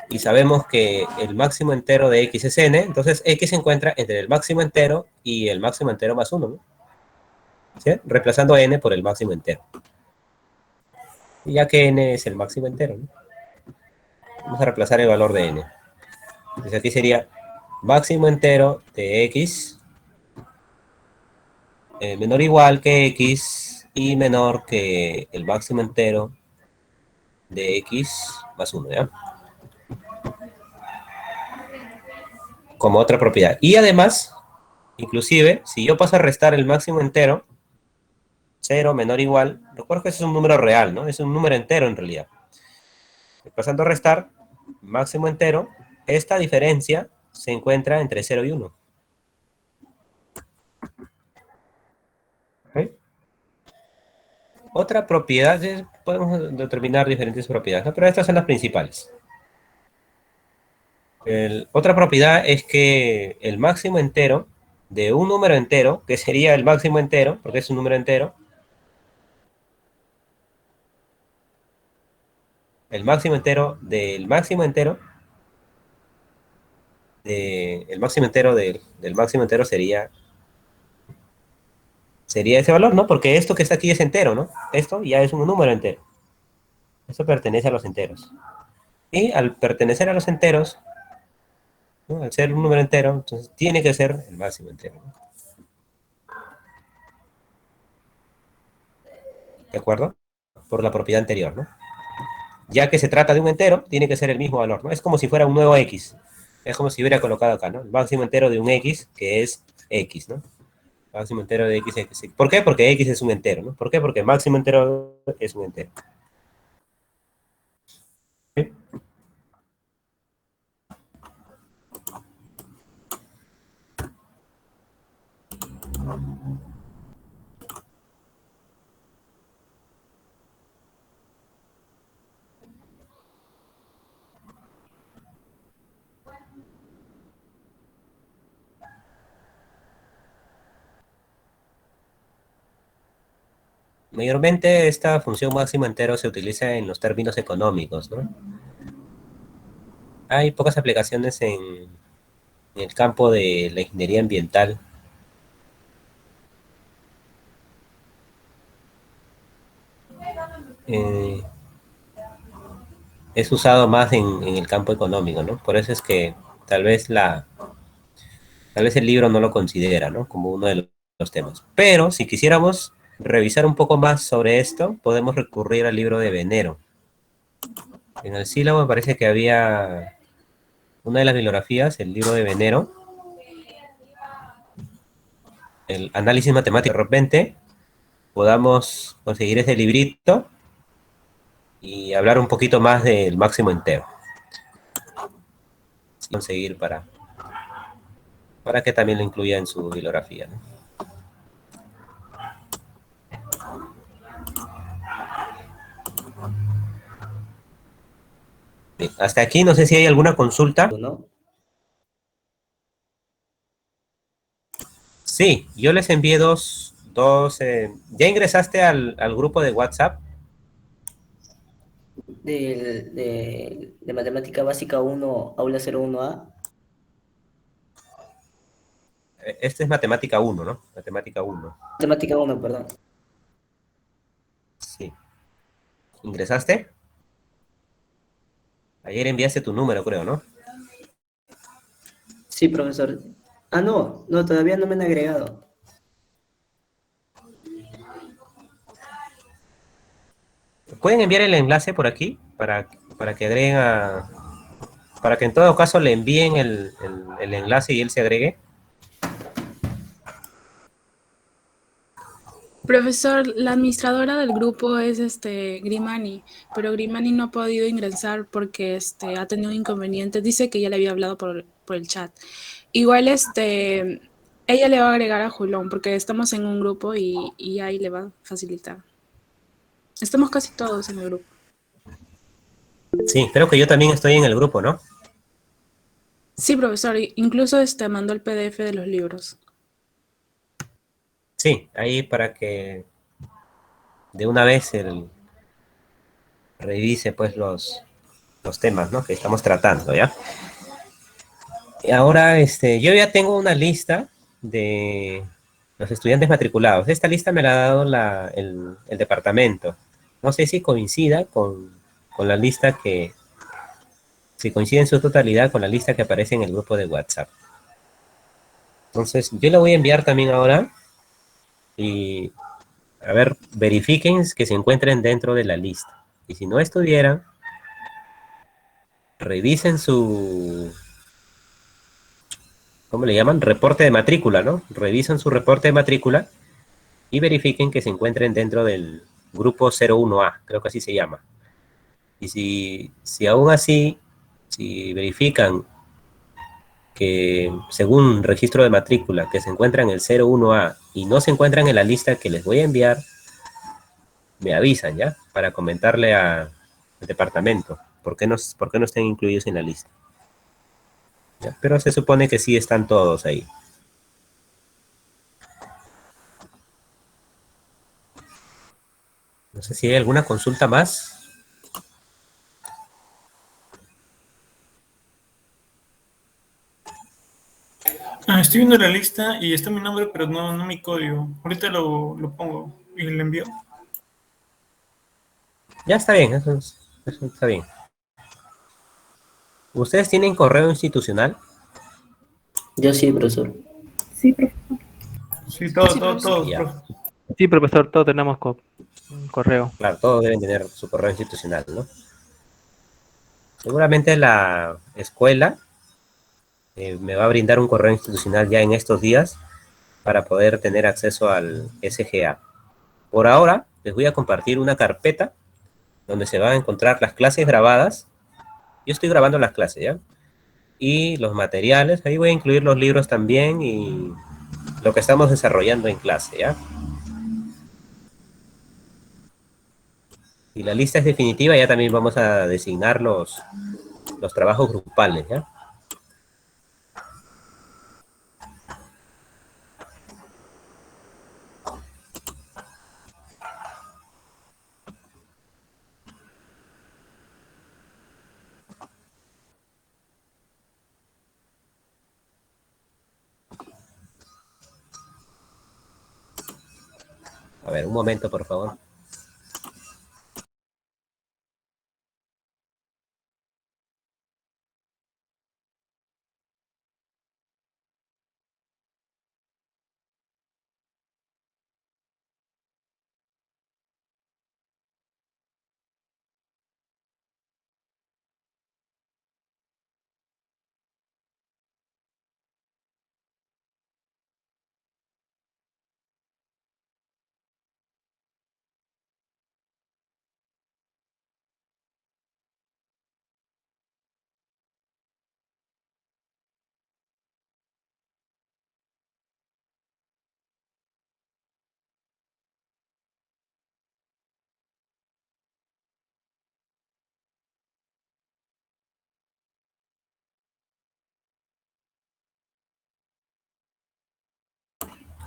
y sabemos que el máximo entero de x es n, entonces x se encuentra entre el máximo entero y el máximo entero más 1, ¿no? ¿Sí? Reemplazando n por el máximo entero. Y ya que n es el máximo entero, ¿no? Vamos a reemplazar el valor de n. Entonces aquí sería máximo entero de x menor o igual que x y menor que el máximo entero de x más 1, ¿ya? Como otra propiedad. Y además, inclusive, si yo paso a restar el máximo entero, 0 menor o igual, recuerdo que ese es un número real, ¿no? Es un número entero en realidad. Pasando a restar, máximo entero, esta diferencia se encuentra entre 0 y 1. ¿Okay? Otra propiedad, podemos determinar diferentes propiedades, ¿no? Pero estas son las principales. Otra propiedad es que el máximo entero de un número entero, que sería el máximo entero, porque es un número entero, el máximo entero del máximo entero, el máximo entero del máximo entero sería ese valor, ¿no? Porque esto que está aquí es entero, ¿no? Esto ya es un número entero. Esto pertenece a los enteros. Y al pertenecer a los enteros, ¿no? Al ser un número entero, entonces tiene que ser el máximo entero, ¿no? ¿De acuerdo? Por la propiedad anterior, ¿no? Ya que se trata de un entero, tiene que ser el mismo valor, ¿no? Es como si fuera un nuevo x. Es como si hubiera colocado acá, ¿no? El máximo entero de un x, que es x, ¿no? Máximo entero de x, x. ¿Por qué? Porque x es un entero, ¿no? ¿Por qué? Porque el máximo entero es un entero. ¿Sí? Mayormente esta función máximo entero se utiliza en los términos económicos, ¿no? Hay pocas aplicaciones en el campo de la ingeniería ambiental. Es usado más en el campo económico, ¿no? Por eso es que tal vez el libro no lo considera, ¿no? Como uno de los temas. Pero si quisiéramos revisar un poco más sobre esto, podemos recurrir al libro de Venero. En el sílabo me parece que había una de las bibliografías, el libro de Venero, el análisis matemático. De repente podamos conseguir ese librito y hablar un poquito más del máximo entero. Conseguir para que también lo incluya en su bibliografía, ¿no? Bien, hasta aquí, no sé si hay alguna consulta. ¿No? Sí, yo les envié dos ¿ya ingresaste al grupo de WhatsApp? de Matemática Básica 1, Aula 01A. Este es matemática 1, ¿no? Matemática 1. Matemática 1, perdón. Sí. ¿Ingresaste? Ayer enviaste tu número, creo, ¿no? Sí, profesor. Ah, no, no, todavía no me han agregado. ¿Pueden enviar el enlace por aquí? Para que agreguen a... Para que en todo caso le envíen el enlace y él se agregue. Profesor, la administradora del grupo es Grimani, pero Grimani no ha podido ingresar porque ha tenido inconvenientes. Dice que ya le había hablado por el chat. Igual ella le va a agregar a Julón porque estamos en un grupo y ahí le va a facilitar. Estamos casi todos en el grupo. Sí, creo que yo también estoy en el grupo, ¿no? Sí, profesor, incluso mandó el PDF de los libros. Sí, ahí para que de una vez revise pues los temas, ¿no? Que estamos tratando, ¿ya? Y ahora, yo ya tengo una lista de los estudiantes matriculados. Esta lista me la ha dado el departamento. No sé si coincida con la lista si coincide en su totalidad con la lista que aparece en el grupo de WhatsApp. Entonces, yo la voy a enviar también ahora y, a ver, verifiquen que se encuentren dentro de la lista. Y si no estuvieran, revisen su, ¿cómo le llaman? Reporte de matrícula, ¿no? Revisen su reporte de matrícula y verifiquen que se encuentren dentro del grupo 01A, creo que así se llama. Y si aún así, si verifican que según registro de matrícula que se encuentran en el 01A y no se encuentran en la lista que les voy a enviar, me avisan, ¿ya? Para comentarle al departamento por qué no estén incluidos en la lista. ¿Ya? Pero se supone que sí están todos ahí. No sé si hay alguna consulta más. Estoy viendo la lista y está mi nombre, pero no mi código. Ahorita lo pongo y le envío. Ya está bien, eso está bien. ¿Ustedes tienen correo institucional? Yo sí, profesor. Sí, profesor. Sí, todo, Ya. profe. Sí, profesor, todos tenemos un correo. Claro, todos deben tener su correo institucional, ¿no? Seguramente la escuela me va a brindar un correo institucional ya en estos días para poder tener acceso al SGA. Por ahora, les voy a compartir una carpeta donde se van a encontrar las clases grabadas. Yo estoy grabando las clases, ¿ya? Y los materiales, ahí voy a incluir los libros también y lo que estamos desarrollando en clase, ¿ya? Y la lista es definitiva, ya también vamos a designar los trabajos grupales, ¿ya? A ver, un momento, por favor.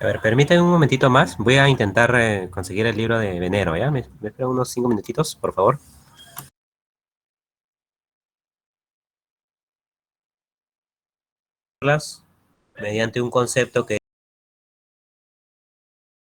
A ver, permítanme un momentito más. Voy a intentar conseguir el libro de Venero, ¿ya? Me espero unos 5 minutitos, por favor. mediante un concepto que